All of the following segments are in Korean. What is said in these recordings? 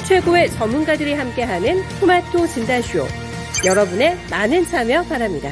최고의 전문가들이 함께하는 토마토 진단쇼. 여러분의 많은 참여 바랍니다.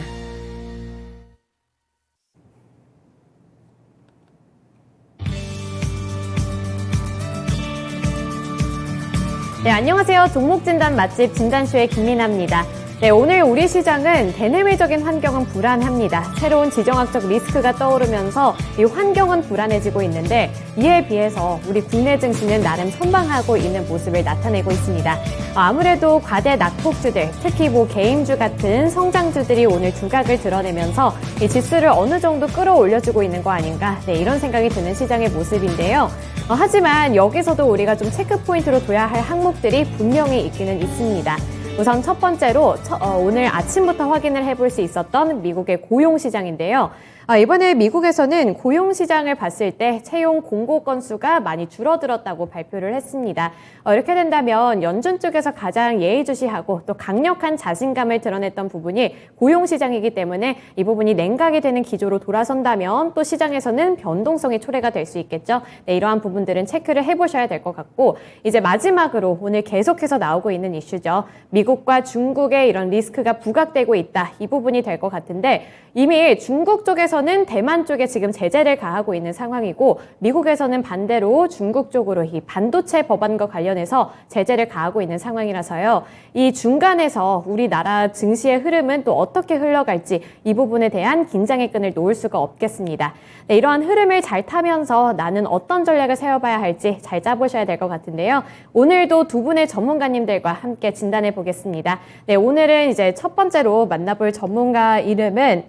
네, 안녕하세요. 종목진단 맛집 진단쇼의 김민아입니다. 네, 오늘 우리 시장은 대내외적인 환경은 불안합니다. 새로운 지정학적 리스크가 떠오르면서 이 환경은 불안해지고 있는데 이에 비해서 우리 국내 증시는 나름 선방하고 있는 모습을 나타내고 있습니다. 아무래도 과대 낙폭주들, 특히 개임주 같은 성장주들이 오늘 두각을 드러내면서 이 지수를 어느 정도 끌어올려주고 있는 거 아닌가, 네, 이런 생각이 드는 시장의 모습인데요. 하지만 여기서도 우리가 좀 체크 포인트로 둬야 할 항목들이 분명히 있기는 있습니다. 우선 첫 번째로 오늘 아침부터 확인을 해볼 수 있었던 미국의 고용시장인데요. 이번에 미국에서는 고용시장을 봤을 때 채용 공고 건수가 많이 줄어들었다고 발표를 했습니다. 이렇게 된다면 연준 쪽에서 가장 예의주시하고 또 강력한 자신감을 드러냈던 부분이 고용시장이기 때문에 이 부분이 냉각이 되는 기조로 돌아선다면 또 시장에서는 변동성이 초래가 될 수 있겠죠. 네, 이러한 부분들은 체크를 해보셔야 될 것 같고, 이제 마지막으로 오늘 계속해서 나오고 있는 이슈죠. 미국과 중국의 이런 리스크가 부각되고 있다. 이 부분이 될 것 같은데 이미 중국 쪽에서는 대만 쪽에 지금 제재를 가하고 있는 상황이고 미국에서는 반대로 중국 쪽으로 이 반도체 법안과 관련해서 제재를 가하고 있는 상황이라서요. 이 중간에서 우리나라 증시의 흐름은 또 어떻게 흘러갈지 이 부분에 대한 긴장의 끈을 놓을 수가 없겠습니다. 네, 이러한 흐름을 잘 타면서 나는 어떤 전략을 세워봐야 할지 잘 짜보셔야 될 것 같은데요. 오늘도 두 분의 전문가님들과 함께 진단해 보겠습니다. 네, 오늘은 이제 첫 번째로 만나볼 전문가 이름은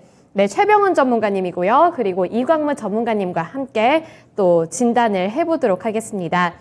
최병훈 전문가님이고요. 그리고 이광무 전문가님과 함께 또 진단을 해보도록 하겠습니다.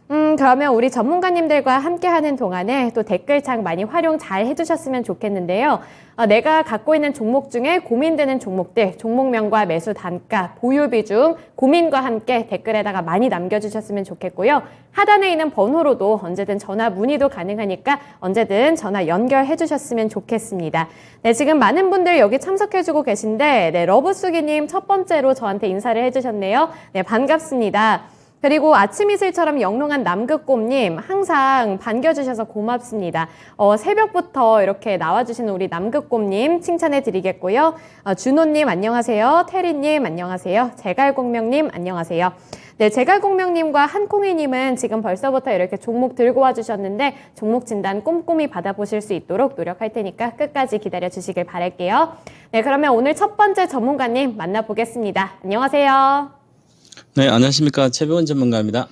그러면 우리 전문가님들과 함께 하는 동안에 또 댓글창 많이 활용 잘 해주셨으면 좋겠는데요. 내가 갖고 있는 종목 중에 고민되는 종목들, 종목명과 매수 단가, 보유 비중, 고민과 함께 댓글에다가 많이 남겨주셨으면 좋겠고요. 하단에 있는 번호로도 언제든 전화 문의도 가능하니까 언제든 전화 연결해 주셨으면 좋겠습니다. 네, 지금 많은 분들 여기 참석해주고 계신데, 네, 러브수기님 첫 번째로 저한테 인사를 해주셨네요. 네, 반갑습니다. 그리고 아침 이슬처럼 영롱한 남극곰님 항상 반겨주셔서 고맙습니다. 새벽부터 이렇게 나와주시는 우리 남극곰님 칭찬해 드리겠고요. 준호님 안녕하세요. 태리님 안녕하세요. 제갈공명님 안녕하세요. 네, 제갈공명님과 한콩이님은 지금 벌써부터 이렇게 종목 들고 와주셨는데 종목 진단 꼼꼼히 받아보실 수 있도록 노력할 테니까 끝까지 기다려주시길 바랄게요. 네, 그러면 오늘 첫 번째 전문가님 만나보겠습니다. 안녕하세요. 네, 안녕하십니까. 최병훈 전문가입니다.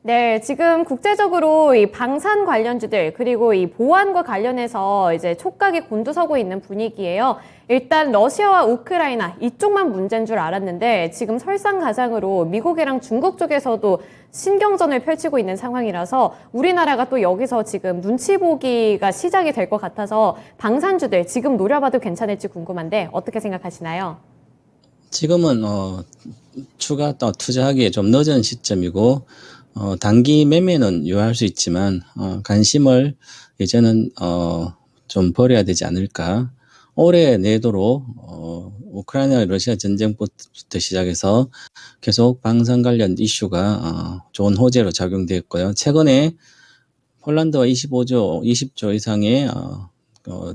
네, 지금 국제적으로 이 방산 관련주들 그리고 이 보안과 관련해서 이제 촉각이 곤두서고 있는 분위기예요. 일단 러시아와 우크라이나 이쪽만 문제인 줄 알았는데 지금 설상가상으로 미국이랑 중국 쪽에서도 신경전을 펼치고 있는 상황이라서 우리나라가 또 여기서 지금 눈치 보기가 시작이 될 것 같아서 방산주들 지금 노려봐도 괜찮을지 궁금한데 어떻게 생각하시나요? 지금은 추가 투자하기에 좀 늦은 시점이고 단기 매매는 유효할 수 있지만 관심을 이제는 좀 버려야 되지 않을까. 올해 내도록 우크라이나 러시아 전쟁부터 시작해서 계속 방산 관련 이슈가 좋은 호재로 작용되었고요. 최근에 폴란드와 20조 이상의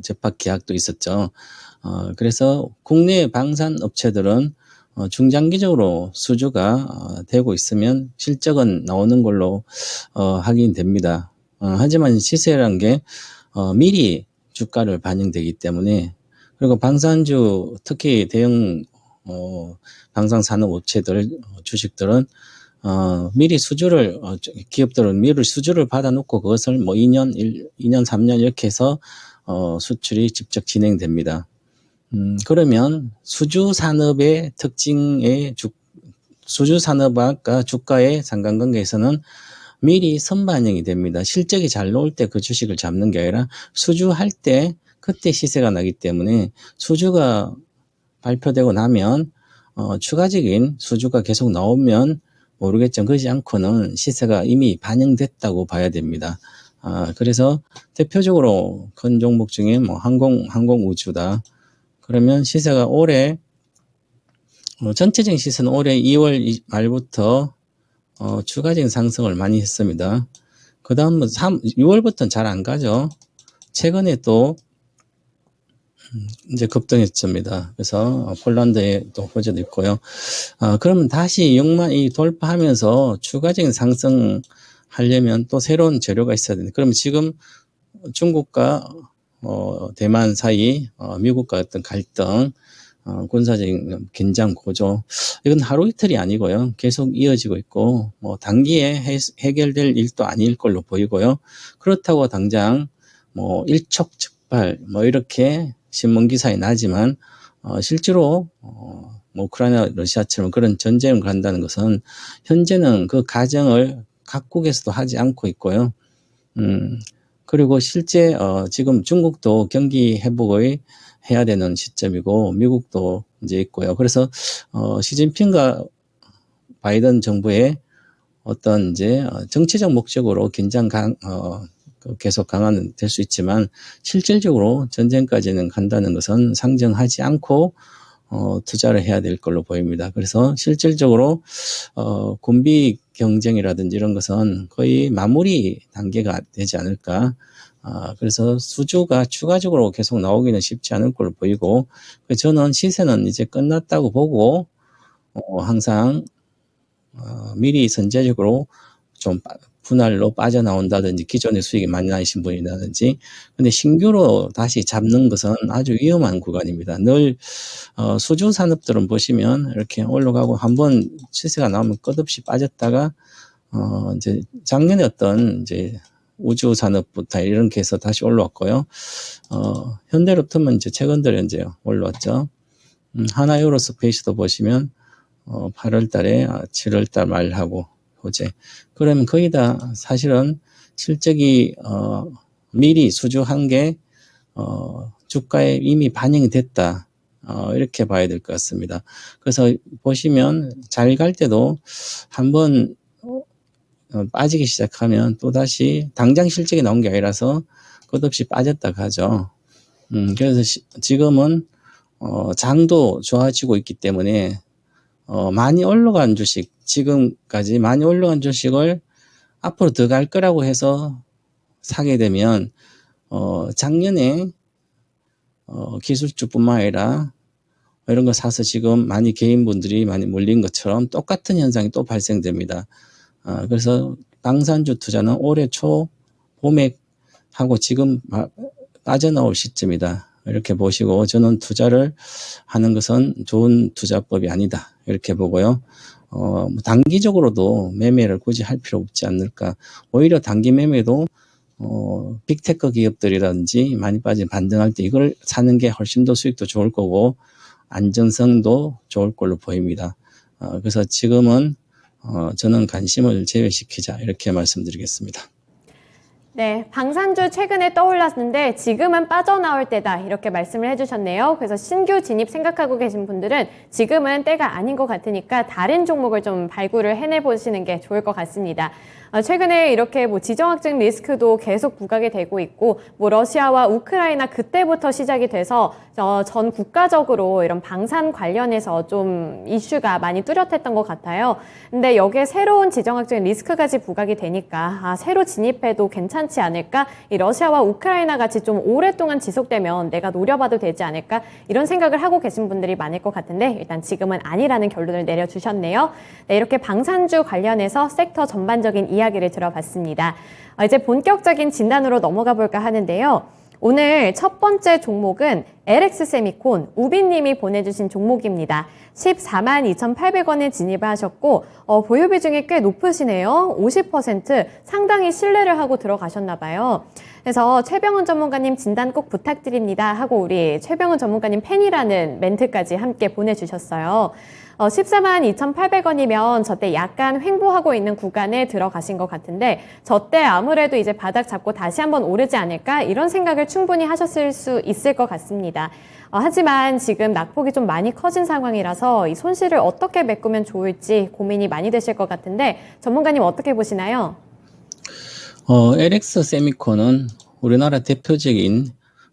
재파 계약도 있었죠. 그래서 국내 방산 업체들은 중장기적으로 수주가 되고 있으면 실적은 나오는 걸로 확인됩니다. 하지만 시세라는 게 미리 주가를 반영되기 때문에, 그리고 방산주 특히 대형 방산 산업 업체들 주식들은 미리 수주를 기업들은 미리 수주를 받아놓고 그것을 2년 3년 이렇게 해서 수출이 직접 진행됩니다. 그러면 수주 산업의 특징의 수주 산업과 주가의 상관관계에서는 미리 선반영이 됩니다. 실적이 잘 나올 때 그 주식을 잡는 게 아니라 수주할 때 그때 시세가 나기 때문에 수주가 발표되고 나면 추가적인 수주가 계속 나오면 모르겠지만 그러지 않고는 시세가 이미 반영됐다고 봐야 됩니다. 그래서 대표적으로 큰 종목 중에 항공 우주다. 그러면 시세가 올해 전체적인 시세는 올해 2월 말부터 추가적인 상승을 많이 했습니다. 그 다음 6월부터는 잘 안 가죠. 최근에 또 이제 급등했습니다. 그래서 폴란드에 또 호재도 있고요. 그러면 다시 6만 이 돌파하면서 추가적인 상승하려면 또 새로운 재료가 있어야 되는데, 그러면 지금 중국과 대만 사이 미국과 어떤 갈등, 군사적인 긴장 고조, 이건 하루 이틀이 아니고요. 계속 이어지고 있고, 뭐 단기에 해결될 일도 아닐 걸로 보이고요. 그렇다고 당장 뭐 일촉즉발 뭐 이렇게 신문 기사에 나지만 실제로 뭐 우크라이나 러시아처럼 그런 전쟁을 간다는 것은 현재는 그 가정을 각국에서도 하지 않고 있고요. 그리고 실제 지금 중국도 경기 회복을 해야 되는 시점이고 미국도 이제 있고요. 그래서 시진핑과 바이든 정부의 어떤 이제 정치적 목적으로 긴장 계속 강화는 될 수 있지만 실질적으로 전쟁까지는 간다는 것은 상정하지 않고 투자를 해야 될 걸로 보입니다. 그래서 실질적으로 군비 경쟁이라든지 이런 것은 거의 마무리 단계가 되지 않을까. 그래서 수주가 추가적으로 계속 나오기는 쉽지 않을 걸로 보이고, 저는 시세는 이제 끝났다고 보고 항상 미리 선제적으로 좀 분할로 빠져나온다든지 기존의 수익이 많이 나신 분이라든지, 근데 신규로 다시 잡는 것은 아주 위험한 구간입니다. 늘 수주 산업들은 보시면 이렇게 올라가고 한번 시세가 나오면 끝없이 빠졌다가 이제 작년에 어떤 이제 우주 산업부터 이렇게 해서 다시 올라왔고요. 현대로템은 이제 최근 들에 이제 올라왔죠. 하나유로스페이스도 보시면 8월 달에 7월 달 말하고 호재. 그러면 거의 다 사실은 실적이 미리 수주한 게 주가에 이미 반영이 됐다. 이렇게 봐야 될 것 같습니다. 그래서 보시면 잘 갈 때도 한번 빠지기 시작하면 또다시 당장 실적이 나온 게 아니라서 끝없이 빠졌다 가죠. 그래서 지금은 장도 좋아지고 있기 때문에 많이 올라간 주식, 지금까지 많이 올라간 주식을 앞으로 더 갈 거라고 해서 사게 되면 작년에 기술주뿐만 아니라 이런 거 사서 지금 많이 개인분들이 많이 몰린 것처럼 똑같은 현상이 또 발생됩니다. 그래서 방산주 투자는 올해 초 봄에 하고 지금 빠져나올 시점이다. 이렇게 보시고, 저는 투자를 하는 것은 좋은 투자법이 아니다. 이렇게 보고요. 단기적으로도 매매를 굳이 할 필요 없지 않을까. 오히려 단기 매매도 빅테크 기업들이라든지 많이 빠진 반등할 때 이걸 사는 게 훨씬 더 수익도 좋을 거고 안정성도 좋을 걸로 보입니다. 그래서 지금은 저는 관심을 제외시키자, 이렇게 말씀드리겠습니다. 네, 방산주 최근에 떠올랐는데 지금은 빠져나올 때다, 이렇게 말씀을 해주셨네요. 그래서 신규 진입 생각하고 계신 분들은 지금은 때가 아닌 것 같으니까 다른 종목을 좀 발굴을 해내보시는 게 좋을 것 같습니다. 최근에 이렇게 지정학적 리스크도 계속 부각이 되고 있고, 러시아와 우크라이나 그때부터 시작이 돼서 전 국가적으로 이런 방산 관련해서 좀 이슈가 많이 뚜렷했던 것 같아요. 근데 여기에 새로운 지정학적 리스크까지 부각이 되니까 새로 진입해도 괜찮지 않을까? 이 러시아와 우크라이나 같이 좀 오랫동안 지속되면 내가 노려봐도 되지 않을까? 이런 생각을 하고 계신 분들이 많을 것 같은데 일단 지금은 아니라는 결론을 내려주셨네요. 네, 이렇게 방산주 관련해서 섹터 전반적인 이야기를 들어봤습니다. 이제 본격적인 진단으로 넘어가 볼까 하는데요. 오늘 첫 번째 종목은 LX세미콘, 우빈님이 보내주신 종목입니다. 142,800원에 진입을 하셨고 보유 비중이 꽤 높으시네요. 50%, 상당히 신뢰를 하고 들어가셨나 봐요. 그래서 최병훈 전문가님 진단 꼭 부탁드립니다 하고 우리 최병훈 전문가님 팬이라는 멘트까지 함께 보내주셨어요. 142,800원이면 저때 약간 횡보하고 있는 구간에 들어가신 것 같은데 저때 아무래도 이제 바닥 잡고 다시 한번 오르지 않을까, 이런 생각을 충분히 하셨을 수 있을 것 같습니다. 하지만 지금 낙폭이 좀 많이 커진 상황이라서 이 손실을 어떻게 메꾸면 좋을지 고민이 많이 되실 것 같은데 전문가님 어떻게 보시나요? LX 세미콘은 우리나라 대표적인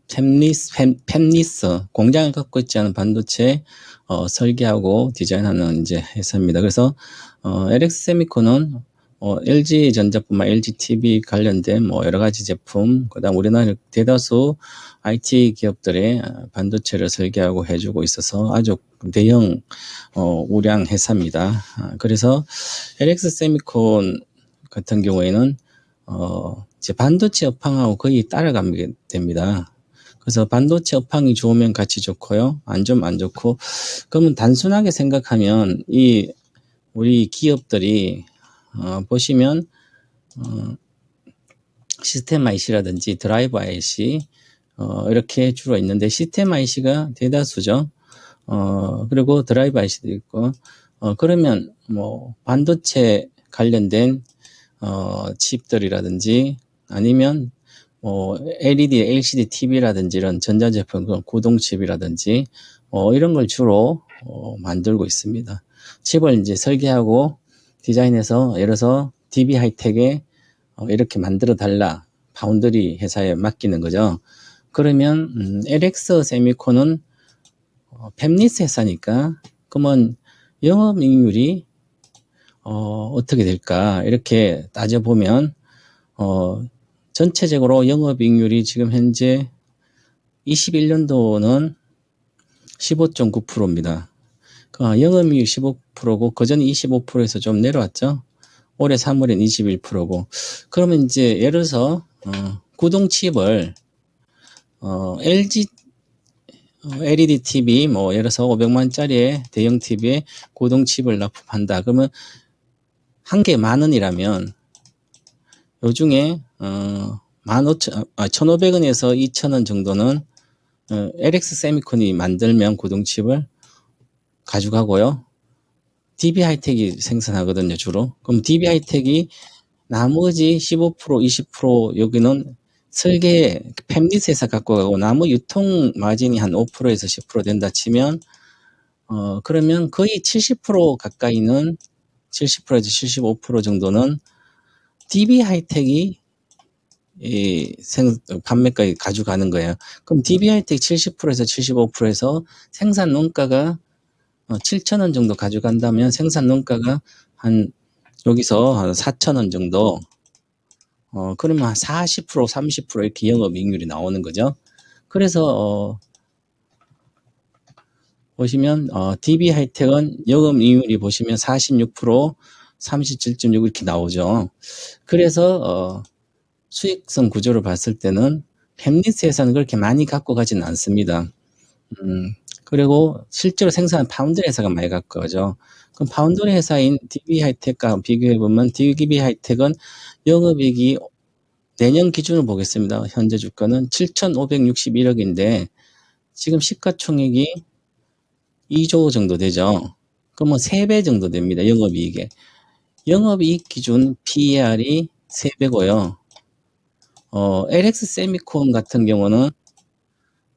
팹리스 공장을 갖고 있지 않은 반도체 설계하고 디자인하는 이제 회사입니다. 그래서 LX 세미콘은 LG전자뿐만 LGTV 관련된 뭐 여러 가지 제품, 그다음 우리나라 대다수 IT 기업들의 반도체를 설계하고 해주고 있어서 아주 대형 우량 회사입니다. 그래서 LX 세미콘 같은 경우에는 이제 반도체 업황하고 거의 따라가게 됩니다. 그래서 반도체 업황이 좋으면 같이 좋고요, 안 좋으면 안 좋고. 그러면 단순하게 생각하면 우리 기업들이 보시면 시스템 IC라든지 드라이버 IC 이렇게 주로 있는데, 시스템 IC가 대다수죠. 그리고 드라이버 IC도 있고, 그러면 뭐 반도체 관련된 칩들이라든지 아니면 뭐 LED, LCD TV라든지 이런 전자제품, 고동칩이라든지 이런 걸 주로 만들고 있습니다. 칩을 이제 설계하고 디자인해서, 예를 들어서 DB 하이텍에 이렇게 만들어 달라, 파운드리 회사에 맡기는 거죠. 그러면 LX 세미콘은 팹리스 회사니까, 그러면 영업이익률이 어떻게 될까 이렇게 따져보면 전체적으로 영업이익률이 지금 현재 21년도는 15.9%입니다. 영업이익 15%고 그전 25%에서 좀 내려왔죠. 올해 3월엔 21%고. 그러면 이제 예를 들어서 구동칩을 LG LED TV 뭐 예를 들어서 500만짜리의 대형 TV에 고동칩을 납품한다. 그러면 한 개 10,000원이라면 요 중에 1,500원에서 2,000원 정도는 LX 세미콘이 만들면 고동칩을 가져가고요. DB 하이텍이 생산하거든요, 주로. 그럼 DB 하이텍이 나머지 15%, 20% 여기는 설계 팹리스에서 갖고 가고, 나무 유통 마진이 한 5%에서 10% 된다 치면 그러면 거의 70% 가까이는, 70%에서 75% 정도는 DB 하이텍이 판매까지 가져가는 거예요. 그럼 DB 하이텍 70%에서 75%에서 생산 원가가 7,000원 정도 가져간다면 생산 원가가 여기서 한 4,000원 정도, 그러면 한 40%, 30% 이렇게 영업이익률이 나오는 거죠. 그래서 보시면 DB 하이텍은 영업이익률이 보시면 46%, 37.6 이렇게 나오죠. 그래서 수익성 구조를 봤을 때는 팹리스 회사는 그렇게 많이 갖고 가지는 않습니다. 그리고 실제로 생산한 파운드리 회사가 많이 갖고 가죠. 그럼 파운드리 회사인 DB 하이텍과 비교해보면 DB 하이텍은 영업이익이 내년 기준으로 보겠습니다. 현재 주가는 7,561억인데 지금 시가총액이 2조 정도 되죠. 그러면 3배 정도 됩니다. 영업이익에. 영업이익 기준 PER이 3배고요. LX 세미콘 같은 경우는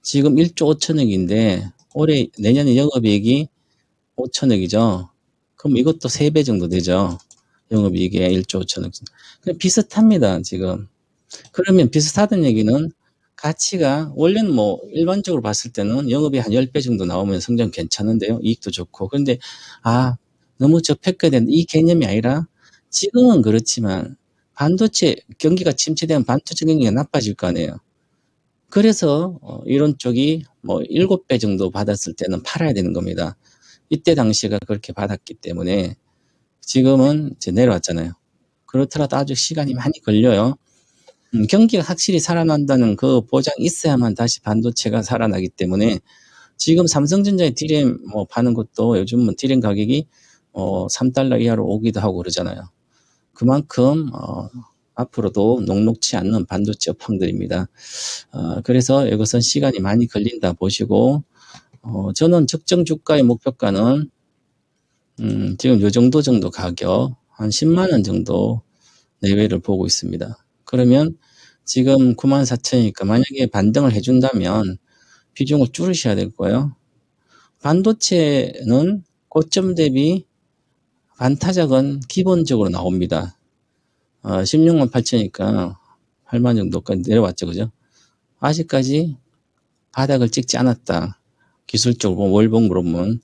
지금 1조 5천억인데 내년에 영업이익이 5천억이죠. 그럼 이것도 3배 정도 되죠. 영업이익에 1조 5천억. 그냥 비슷합니다, 지금. 그러면 비슷하다는 얘기는 가치가, 원래는 뭐 일반적으로 봤을 때는 영업이 한 10배 정도 나오면 성장 괜찮은데요. 이익도 좋고. 그런데 너무 저평가된 이 개념이 아니라, 지금은 그렇지만 반도체 경기가 침체되면 반도체 경기가 나빠질 거 아니에요. 그래서 이런 쪽이 뭐 7배 정도 받았을 때는 팔아야 되는 겁니다. 이때 당시가 그렇게 받았기 때문에 지금은 이제 내려왔잖아요. 그렇더라도 아주 시간이 많이 걸려요. 경기가 확실히 살아난다는 그 보장이 있어야만 다시 반도체가 살아나기 때문에, 지금 삼성전자의 D램 파는 것도 요즘은 D램 가격이 $3 이하로 오기도 하고 그러잖아요. 그만큼 앞으로도 녹록치 않는 반도체 업황들입니다. 그래서 이것은 시간이 많이 걸린다 보시고, 저는 적정 주가의 목표가는 지금 요 정도 가격 한 10만 원 정도 내외를 보고 있습니다. 그러면 지금 94,000이니까 만약에 반등을 해준다면 비중을 줄이셔야 될 거예요. 반도체는 고점 대비 반타작은 기본적으로 나옵니다. 16만 8천이니까 8만 정도까지 내려왔죠, 그죠? 아직까지 바닥을 찍지 않았다. 기술적으로 월봉으로 보면.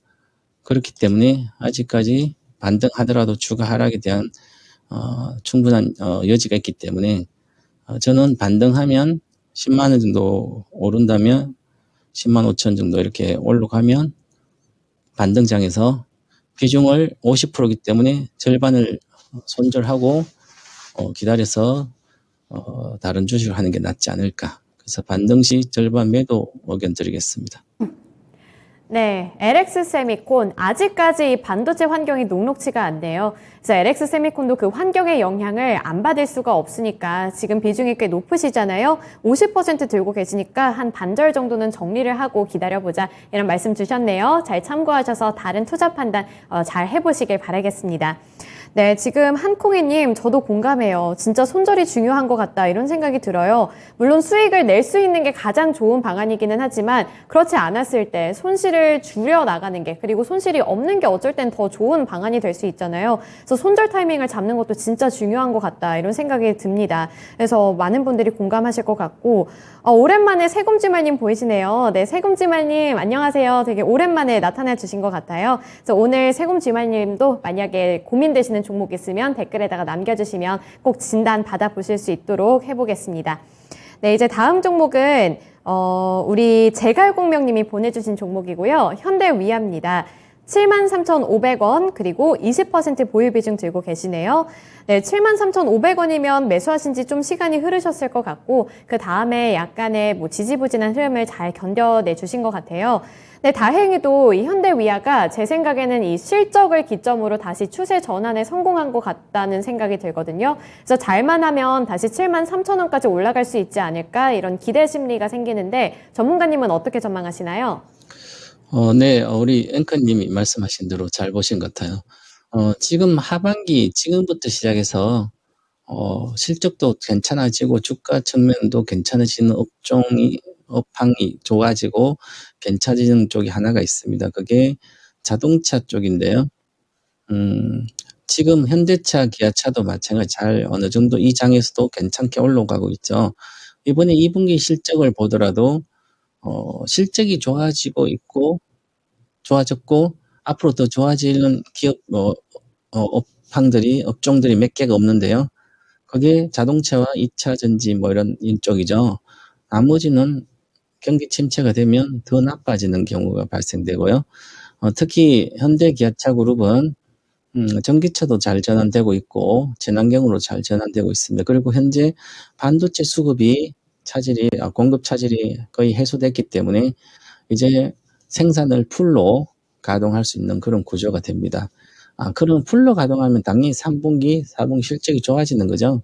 그렇기 때문에 아직까지 반등하더라도 주가 하락에 대한 충분한 여지가 있기 때문에 저는 반등하면 10만 원 정도 오른다면 10만 5천 정도 이렇게 올라가면 반등장에서 비중을 50%이기 때문에 절반을 손절하고 기다려서 다른 주식을 하는 게 낫지 않을까. 그래서 반등 시 절반 매도 의견 드리겠습니다. 네, LX 세미콘 아직까지 이 반도체 환경이 녹록치가 않네요. 그래서 LX 세미콘도 그 환경의 영향을 안 받을 수가 없으니까 지금 비중이 꽤 높으시잖아요. 50% 들고 계시니까 한 반절 정도는 정리를 하고 기다려보자 이런 말씀 주셨네요. 잘 참고하셔서 다른 투자 판단 잘 해보시길 바라겠습니다. 네, 지금 한콩이님 저도 공감해요. 진짜 손절이 중요한 것 같다 이런 생각이 들어요. 물론 수익을 낼 수 있는 게 가장 좋은 방안이기는 하지만 그렇지 않았을 때 손실을 줄여 나가는 게 그리고 손실이 없는 게 어쩔 땐 더 좋은 방안이 될 수 있잖아요. 그래서 손절 타이밍을 잡는 것도 진짜 중요한 것 같다 이런 생각이 듭니다. 그래서 많은 분들이 공감하실 것 같고 오랜만에 세금지말님 보이시네요. 네, 세금지말님 안녕하세요. 되게 오랜만에 나타나 주신 것 같아요. 그래서 오늘 세금지말님도 만약에 고민되시는 종목 있으면 댓글에다가 남겨주시면 꼭 진단 받아보실 수 있도록 해보겠습니다. 네, 이제 다음 종목은 우리 제갈공명님이 보내주신 종목이고요. 현대위아입니다. 73,500원 그리고 20% 보유 비중 들고 계시네요. 네, 73,500원이면 매수하신 지 좀 시간이 흐르셨을 것 같고 그 다음에 약간의 지지부진한 흐름을 잘 견뎌내 주신 것 같아요. 네, 다행히도 이 현대위아가 제 생각에는 이 실적을 기점으로 다시 추세 전환에 성공한 것 같다는 생각이 들거든요. 그래서 잘만 하면 다시 73,000원까지 올라갈 수 있지 않을까 이런 기대 심리가 생기는데 전문가님은 어떻게 전망하시나요? 네, 우리 앵커님이 말씀하신 대로 잘 보신 것 같아요. 지금 하반기, 지금부터 시작해서, 실적도 괜찮아지고, 주가 측면도 괜찮아지는 업황이 좋아지고, 괜찮아지는 쪽이 하나가 있습니다. 그게 자동차 쪽인데요. 지금 현대차, 기아차도 마찬가지 어느 정도 이 장에서도 괜찮게 올라가고 있죠. 이번에 2분기 실적을 보더라도, 실적이 좋아졌고 앞으로 더 좋아지는 기업 업종들이 몇 개가 없는데요. 그게 자동차와 2차 전지 이런 쪽이죠. 나머지는 경기 침체가 되면 더 나빠지는 경우가 발생되고요. 특히 현대기아차 그룹은 전기차도 잘 전환되고 있고 친환경으로 잘 전환되고 있습니다. 그리고 현재 반도체 수급이 공급 차질이 거의 해소됐기 때문에 이제 생산을 풀로 가동할 수 있는 그런 구조가 됩니다. 그럼 풀로 가동하면 당연히 3분기, 4분기 실적이 좋아지는 거죠.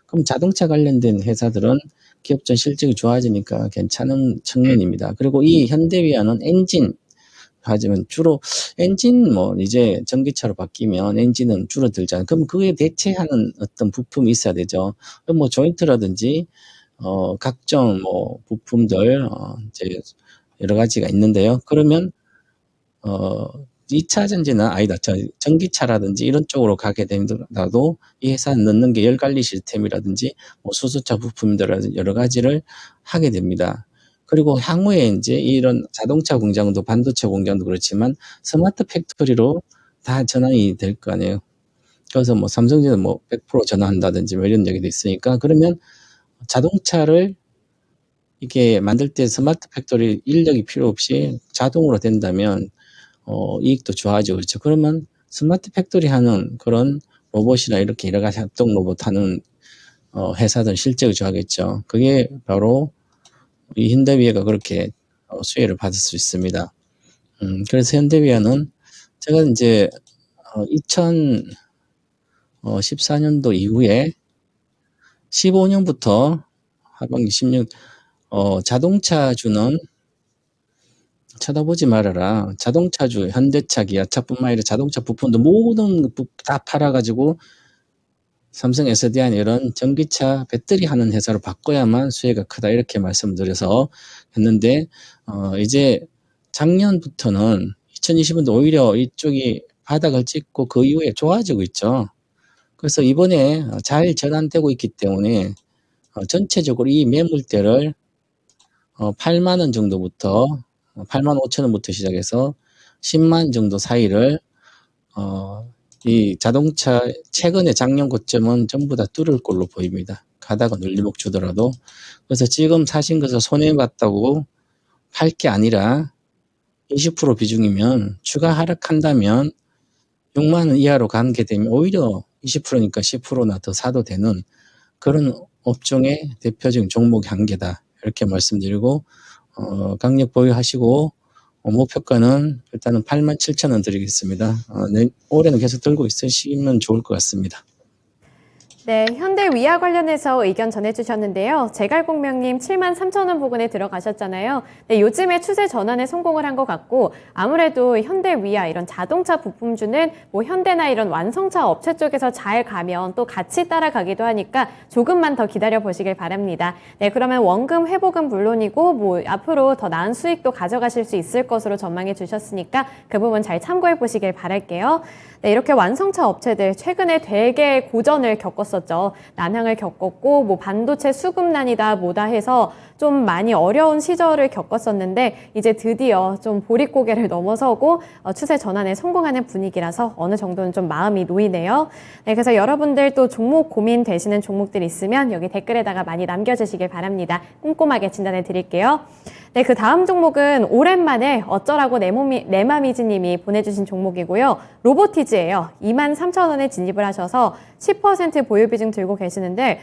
그럼 자동차 관련된 회사들은 기업전 실적이 좋아지니까 괜찮은 측면입니다. 그리고 이 현대위아는 하지만 주로 엔진 이제 전기차로 바뀌면 엔진은 줄어들잖아요. 그럼 그에 대체하는 어떤 부품이 있어야 되죠. 조인트라든지 각종 부품들 이제 여러 가지가 있는데요. 그러면 2차 전지는 아니다. 전기차라든지 이런 쪽으로 가게 되더라도 이 회사는 넣는 게 열관리 시스템이라든지 수소차 부품들 여러 가지를 하게 됩니다. 그리고 향후에 이제 이런 자동차 공장도 반도체 공장도 그렇지만 스마트 팩토리로 다 전환이 될 거 아니에요. 그래서 삼성전자 100% 전환한다든지 이런 얘기도 있으니까 그러면 자동차를 이게 만들 때 스마트 팩토리 인력이 필요 없이 자동으로 된다면 이익도 좋아지고 그렇죠. 그러면 스마트 팩토리 하는 그런 로봇이나 이렇게 여러 가지 합동 로봇 하는 회사들 실적이 좋아하겠죠. 그게 바로 이 현대위아가 그렇게 수혜를 받을 수 있습니다. 그래서 현대위아는 제가 이제 2014년도 이후에 15년부터 하반기 16 자동차주는 쳐다보지 말아라. 자동차주, 현대차, 기아차뿐만 아니라 자동차 부품도 모든 다 팔아가지고 삼성, SDI 이런 전기차 배터리 하는 회사로 바꿔야만 수혜가 크다 이렇게 말씀드려서 했는데 이제 작년부터는 2020년도 오히려 이쪽이 바닥을 찍고 그 이후에 좋아지고 있죠. 그래서 이번에 잘 전환되고 있기 때문에 전체적으로 이 매물대를 8만 원 정도부터 8만 5천 원부터 시작해서 10만 정도 사이를 이 자동차 최근의 작년 고점은 전부 다 뚫을 걸로 보입니다. 가다가 눌림목 주더라도. 그래서 지금 사신 것을 손해봤다고 팔 게 아니라 20% 비중이면 추가 하락한다면 6만 원 이하로 가게 되면 오히려 20%니까 10%나 더 사도 되는 그런 업종의 대표적인 종목의 한 개다. 이렇게 말씀드리고 강력 보유하시고 목표가는 일단은 87,000원 드리겠습니다. 올해는 계속 들고 있으시면 좋을 것 같습니다. 네, 현대위아 관련해서 의견 전해주셨는데요. 제갈공명님 73,000원 부근에 들어가셨잖아요. 네, 요즘에 추세 전환에 성공을 한 것 같고 아무래도 현대위아 이런 자동차 부품주는 뭐 현대나 이런 완성차 업체 쪽에서 잘 가면 또 같이 따라가기도 하니까 조금만 더 기다려 보시길 바랍니다. 네, 그러면 원금 회복은 물론이고 뭐 앞으로 더 나은 수익도 가져가실 수 있을 것으로 전망해 주셨으니까 그 부분 잘 참고해 보시길 바랄게요. 네, 이렇게 완성차 업체들 최근에 되게 고전을 겪었었죠. 난항을 겪었고 뭐 반도체 수급난이다 뭐다 해서 좀 많이 어려운 시절을 겪었었는데 이제 드디어 좀 보릿고개를 넘어서고 추세 전환에 성공하는 분위기라서 어느 정도는 좀 마음이 놓이네요. 네, 그래서 여러분들 또 종목 고민되시는 종목들 있으면 여기 댓글에다가 많이 남겨주시길 바랍니다. 꼼꼼하게 진단해 드릴게요. 네, 그 다음 종목은 오랜만에 어쩌라고 내맘이지님이 보내주신 종목이고요. 로보티즈예요. 23,000원에 진입을 하셔서 10% 보유 비중 들고 계시는데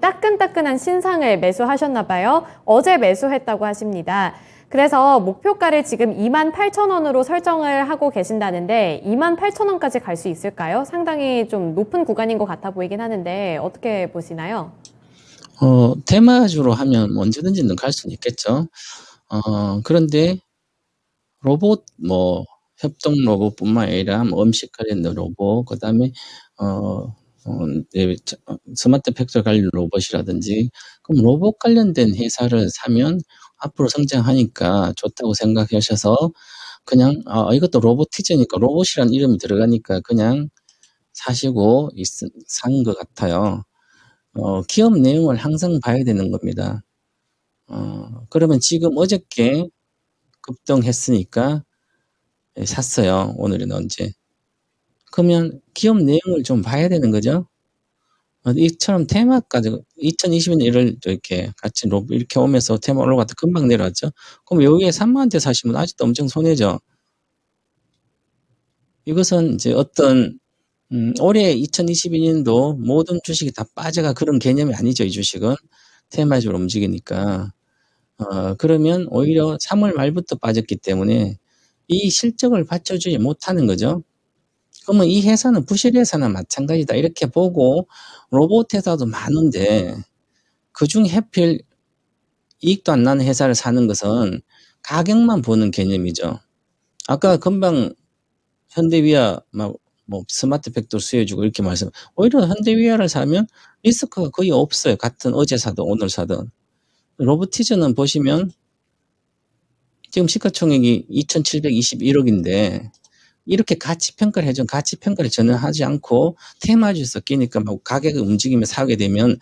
따끈따끈한 신상을 매수하셨나 봐요. 어제 매수했다고 하십니다. 그래서 목표가를 지금 28,000원으로 설정을 하고 계신다는데 28,000원까지 갈 수 있을까요? 상당히 좀 높은 구간인 것 같아 보이긴 하는데 어떻게 보시나요? 테마주로 하면 언제든지는 갈 수는 있겠죠. 그런데 로봇, 협동 로봇뿐만 아니라 음식 관련 로봇, 그 다음에, 스마트 팩토리 관련 로봇이라든지, 그럼 로봇 관련된 회사를 사면 앞으로 성장하니까 좋다고 생각하셔서 그냥, 이것도 로보티즈니까 로봇이라는 이름이 들어가니까 그냥 사시고 산 것 같아요. 기업 내용을 항상 봐야 되는 겁니다. 그러면 지금 어저께 급등했으니까 샀어요. 오늘은 언제. 그러면 기업 내용을 좀 봐야 되는 거죠. 이처럼 테마까지 2020년 1월 이렇게 같이 이렇게 오면서 테마 올라갔다 금방 내려왔죠. 그럼 여기에 3만원대 사시면 아직도 엄청 손해죠. 이것은 이제 어떤 올해 2022년도 모든 주식이 다 빠져가 그런 개념이 아니죠. 이 주식은 테마적으로 움직이니까. 그러면 오히려 3월 말부터 빠졌기 때문에 이 실적을 받쳐주지 못하는 거죠. 그러면 이 회사는 부실 회사나 마찬가지다. 이렇게 보고 로봇 회사도 많은데 그중 하필 이익도 안 나는 회사를 사는 것은 가격만 보는 개념이죠. 아까 금방 현대위아 스마트 팩토리 수혜주고 이렇게 오히려 현대위아를 사면 리스크가 거의 없어요. 같은 어제 사든 오늘 사든. 로보티즈는 보시면 지금 시가총액이 2,721억인데 이렇게 가치평가를 해준 가치평가를 전혀 하지 않고 테마주에서 끼니까 가격이 움직이며 사게 되면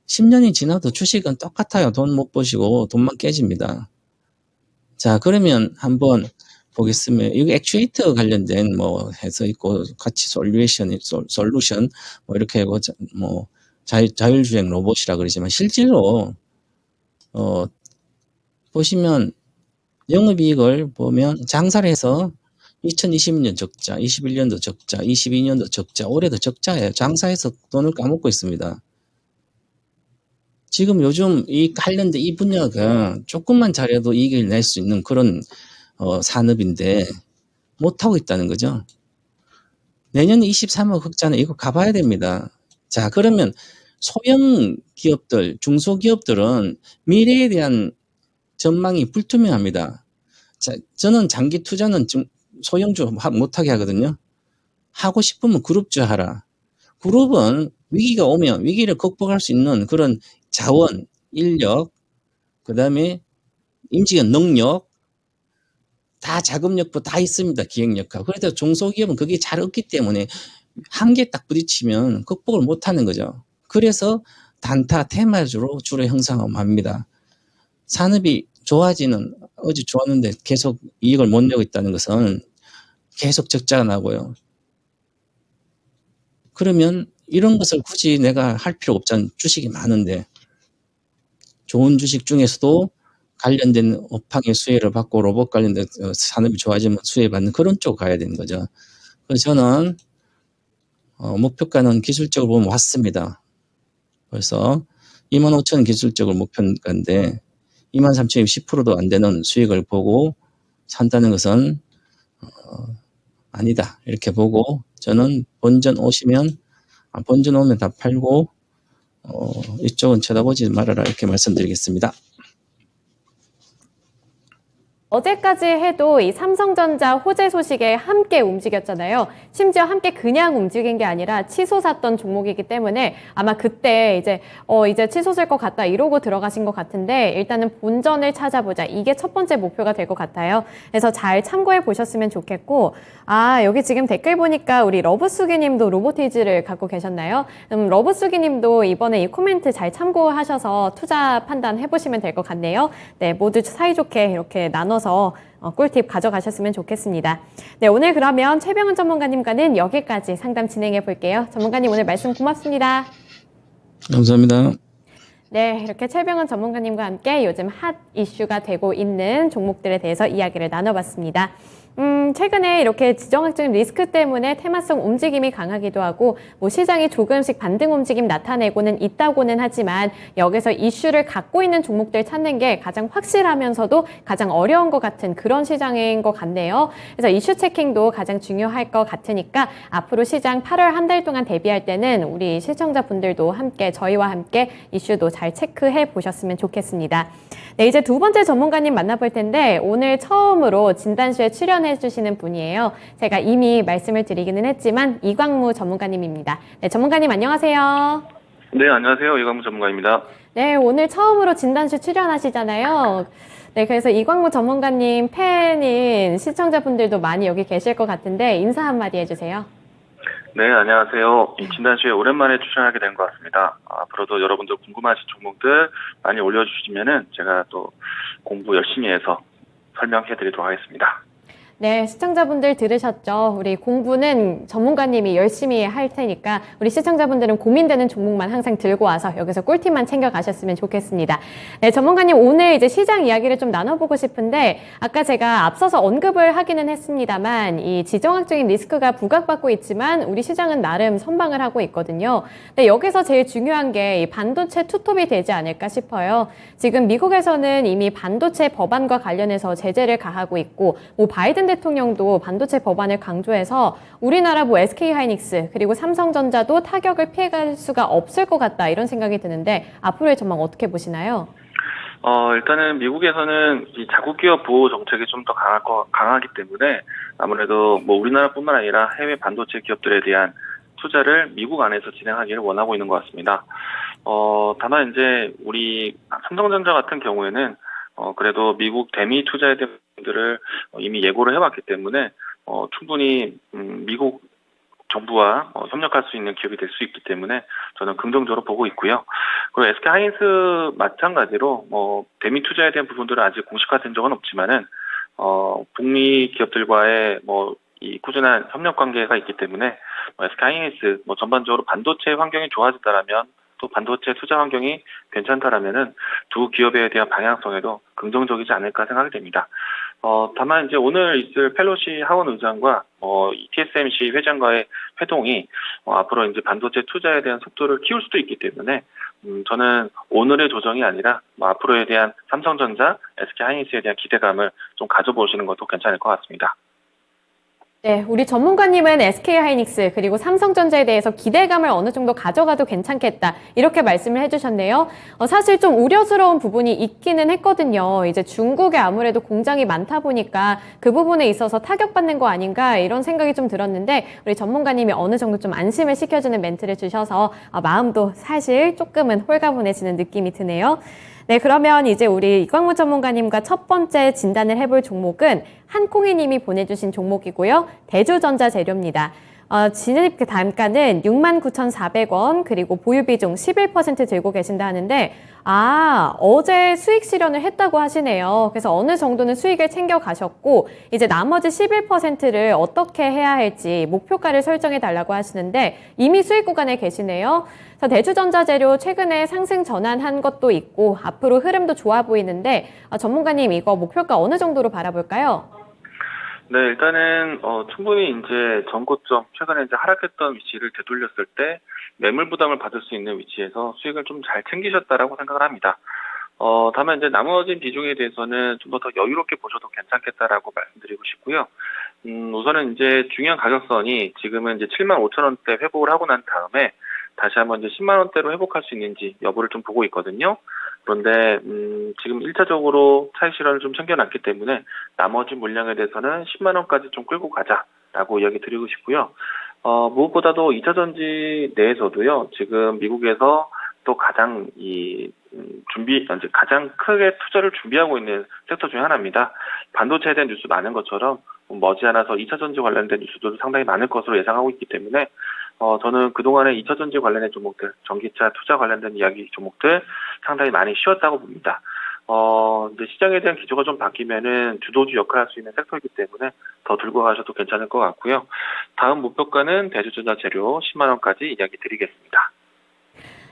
10년이 지나도 주식은 똑같아요. 돈 못 버시고 돈만 깨집니다. 자, 그러면 한번 보겠습니다. 이게 액추에이터 관련된 해서 있고 같이 솔루션 이렇게 하고 자율주행 로봇이라 그러지만 실제로 보시면 영업이익을 보면 장사를 해서 2020년 적자, 21년도 적자, 22년도 적자, 올해도 적자예요. 장사해서 돈을 까먹고 있습니다. 지금 요즘 이 관련된 이 분야가 조금만 잘해도 이익을 낼 수 있는 그런 산업인데 못하고 있다는 거죠. 내년에 23억 흑자는 이거 가봐야 됩니다. 자, 그러면 소형 기업들, 중소기업들은 미래에 대한 전망이 불투명합니다. 자, 저는 장기 투자는 소형주 못하게 하거든요. 하고 싶으면 그룹주 하라. 그룹은 위기가 오면 위기를 극복할 수 있는 그런 자원, 인력, 그 다음에 임직원 능력, 다 자금력도 다 있습니다. 기획력하고. 그래서 중소기업은 그게 잘 없기 때문에 한계에 딱 부딪히면 극복을 못하는 거죠. 그래서 단타 테마주로 주로 형성합니다. 산업이 좋아지는 어제 좋았는데 계속 이익을 못 내고 있다는 것은 계속 적자가 나고요. 그러면 이런 것을 굳이 내가 할 필요가 없잖아요. 주식이 많은데. 좋은 주식 중에서도 관련된 업황의 수혜를 받고 로봇 관련된 산업이 좋아지면 수혜받는 그런 쪽으로 가야 되는 거죠. 그래서 저는 목표가는 기술적으로 보면 왔습니다. 그래서 25,000 기술적으로 목표가인데 23,000이 10%도 안 되는 수익을 보고 산다는 것은 아니다 이렇게 보고 저는 본전 오시면 본전 오면 다 팔고 이쪽은 쳐다보지 말아라 이렇게 말씀드리겠습니다. 어제까지 해도 이 삼성전자 호재 소식에 함께 움직였잖아요. 심지어 함께 그냥 움직인 게 아니라 치솟았던 종목이기 때문에 아마 그때 이제 치솟을 것 같다 이러고 들어가신 것 같은데 일단은 본전을 찾아보자. 이게 첫 번째 목표가 될 것 같아요. 그래서 잘 참고해 보셨으면 좋겠고 여기 지금 댓글 보니까 우리 러브수기 님도 로보티즈를 갖고 계셨나요? 러브수기 님도 이번에 이 코멘트 잘 참고하셔서 투자 판단해 보시면 될 것 같네요. 네, 모두 사이좋게 이렇게 나눠서 꿀팁 가져가셨으면 좋겠습니다. 네, 오늘 그러면 최병훈 전문가님과는 여기까지 상담 진행해 볼게요. 전문가님 오늘 말씀 고맙습니다. 감사합니다. 네, 이렇게 최병훈 전문가님과 함께 요즘 핫 이슈가 되고 있는 종목들에 대해서 이야기를 나눠봤습니다. 최근에 이렇게 지정학적인 리스크 때문에 테마성 움직임이 강하기도 하고 시장이 조금씩 반등 움직임 나타내고는 있다고는 하지만 여기서 이슈를 갖고 있는 종목들 찾는 게 가장 확실하면서도 가장 어려운 것 같은 그런 시장인 것 같네요. 그래서 이슈 체킹도 가장 중요할 것 같으니까 앞으로 시장 8월 한 달 동안 대비할 때는 우리 시청자분들도 함께 저희와 함께 이슈도 잘 체크해 보셨으면 좋겠습니다. 네, 이제 두 번째 전문가님 만나볼 텐데 오늘 처음으로 진단쇼에 출연해 주시는 분이에요. 제가 이미 말씀을 드리기는 했지만 이광무 전문가님입니다. 네, 전문가님 안녕하세요. 네, 안녕하세요. 이광무 전문가입니다. 네, 오늘 처음으로 진단쇼 출연하시잖아요. 네, 그래서 이광무 전문가님 팬인 시청자분들도 많이 여기 계실 것 같은데 인사 한마디 해주세요. 네, 안녕하세요. 이 진단쇼에 오랜만에 출연하게 된 것 같습니다. 앞으로도 여러분들 궁금하신 종목들 많이 올려주시면은 제가 또 공부 열심히 해서 설명해드리도록 하겠습니다. 네, 시청자분들 들으셨죠? 우리 공부는 전문가님이 열심히 할 테니까 우리 시청자분들은 고민되는 종목만 항상 들고 와서 여기서 꿀팁만 챙겨가셨으면 좋겠습니다. 네, 전문가님 오늘 이제 시장 이야기를 좀 나눠보고 싶은데 아까 제가 앞서서 언급을 하기는 했습니다만 이 지정학적인 리스크가 부각받고 있지만 우리 시장은 나름 선방을 하고 있거든요. 네, 여기서 제일 중요한 게 이 반도체 투톱이 되지 않을까 싶어요. 지금 미국에서는 이미 반도체 법안과 관련해서 제재를 가하고 있고 바이든 대통령도 반도체 법안을 강조해서 우리나라 SK하이닉스 그리고 삼성전자도 타격을 피해갈 수가 없을 것 같다 이런 생각이 드는데 앞으로의 전망 어떻게 보시나요? 일단은 미국에서는 이 자국 기업 보호 정책이 좀 더 강하기 때문에 아무래도 우리나라뿐만 아니라 해외 반도체 기업들에 대한 투자를 미국 안에서 진행하기를 원하고 있는 것 같습니다. 다만 이제 우리 삼성전자 같은 경우에는 그래도 미국 대미 투자에 대한 부분들을 이미 예고를 해왔기 때문에 충분히 미국 정부와 협력할 수 있는 기업이 될 수 있기 때문에 저는 긍정적으로 보고 있고요. 그리고 SK하이닉스 마찬가지로 대미 투자에 대한 부분들은 아직 공식화된 적은 없지만은 북미 기업들과의 이 꾸준한 협력 관계가 있기 때문에 SK하이닉스 전반적으로 반도체 환경이 좋아진다라면 또 반도체 투자 환경이 괜찮다라면은 두 기업에 대한 방향성에도 긍정적이지 않을까 생각이 됩니다. 다만 이제 오늘 있을 펠로시 하원 의장과 TSMC 회장과의 회동이 앞으로 이제 반도체 투자에 대한 속도를 키울 수도 있기 때문에 저는 오늘의 조정이 아니라 앞으로에 대한 삼성전자, SK하이닉스에 대한 기대감을 좀 가져보시는 것도 괜찮을 것 같습니다. 네, 우리 전문가님은 SK하이닉스 그리고 삼성전자에 대해서 기대감을 어느 정도 가져가도 괜찮겠다 이렇게 말씀을 해주셨네요. 사실 좀 우려스러운 부분이 있기는 했거든요. 이제 중국에 아무래도 공장이 많다 보니까 그 부분에 있어서 타격받는 거 아닌가 이런 생각이 좀 들었는데 우리 전문가님이 어느 정도 좀 안심을 시켜주는 멘트를 주셔서 마음도 사실 조금은 홀가분해지는 느낌이 드네요. 네, 그러면 이제 우리 이광무 전문가님과 첫 번째 진단을 해볼 종목은 한콩이님이 보내주신 종목이고요. 대주전자 재료입니다. 진입 단가는 69,400원, 그리고 보유 비중 11% 들고 계신다 하는데, 어제 수익 실현을 했다고 하시네요. 그래서 어느 정도는 수익을 챙겨 가셨고, 이제 나머지 11%를 어떻게 해야 할지 목표가를 설정해 달라고 하시는데, 이미 수익 구간에 계시네요. 그래서 대주전자재료 최근에 상승 전환한 것도 있고, 앞으로 흐름도 좋아 보이는데, 전문가님 이거 목표가 어느 정도로 바라볼까요? 네, 일단은 충분히 이제 전고점 최근에 이제 하락했던 위치를 되돌렸을 때 매물 부담을 받을 수 있는 위치에서 수익을 좀 잘 챙기셨다라고 생각을 합니다. 다만 이제 나머지 비중에 대해서는 좀 더 여유롭게 보셔도 괜찮겠다라고 말씀드리고 싶고요. 우선은 이제 중요한 가격선이 지금은 이제 75,000원대 회복을 하고 난 다음에 다시 한번 이제 10만 원대로 회복할 수 있는지 여부를 좀 보고 있거든요. 그런데 지금 1차적으로 차익 실현을 좀 챙겨놨기 때문에 나머지 물량에 대해서는 10만 원까지 좀 끌고 가자라고 이야기 드리고 싶고요. 무엇보다도 2차전지 내에서도요. 지금 미국에서 또 가장 가장 크게 투자를 준비하고 있는 섹터 중에 하나입니다. 반도체에 대한 뉴스 많은 것처럼 머지않아서 2차전지 관련된 뉴스도 상당히 많을 것으로 예상하고 있기 때문에 저는 그동안에 2차전지 관련된 종목들, 전기차 투자 관련된 이야기 종목들 상당히 많이 쉬었다고 봅니다. 이제 시장에 대한 기조가 좀 바뀌면은 주도주 역할을 할 수 있는 섹터이기 때문에 더 들고 가셔도 괜찮을 것 같고요. 다음 목표가는 대주전자 재료 10만 원까지 이야기 드리겠습니다.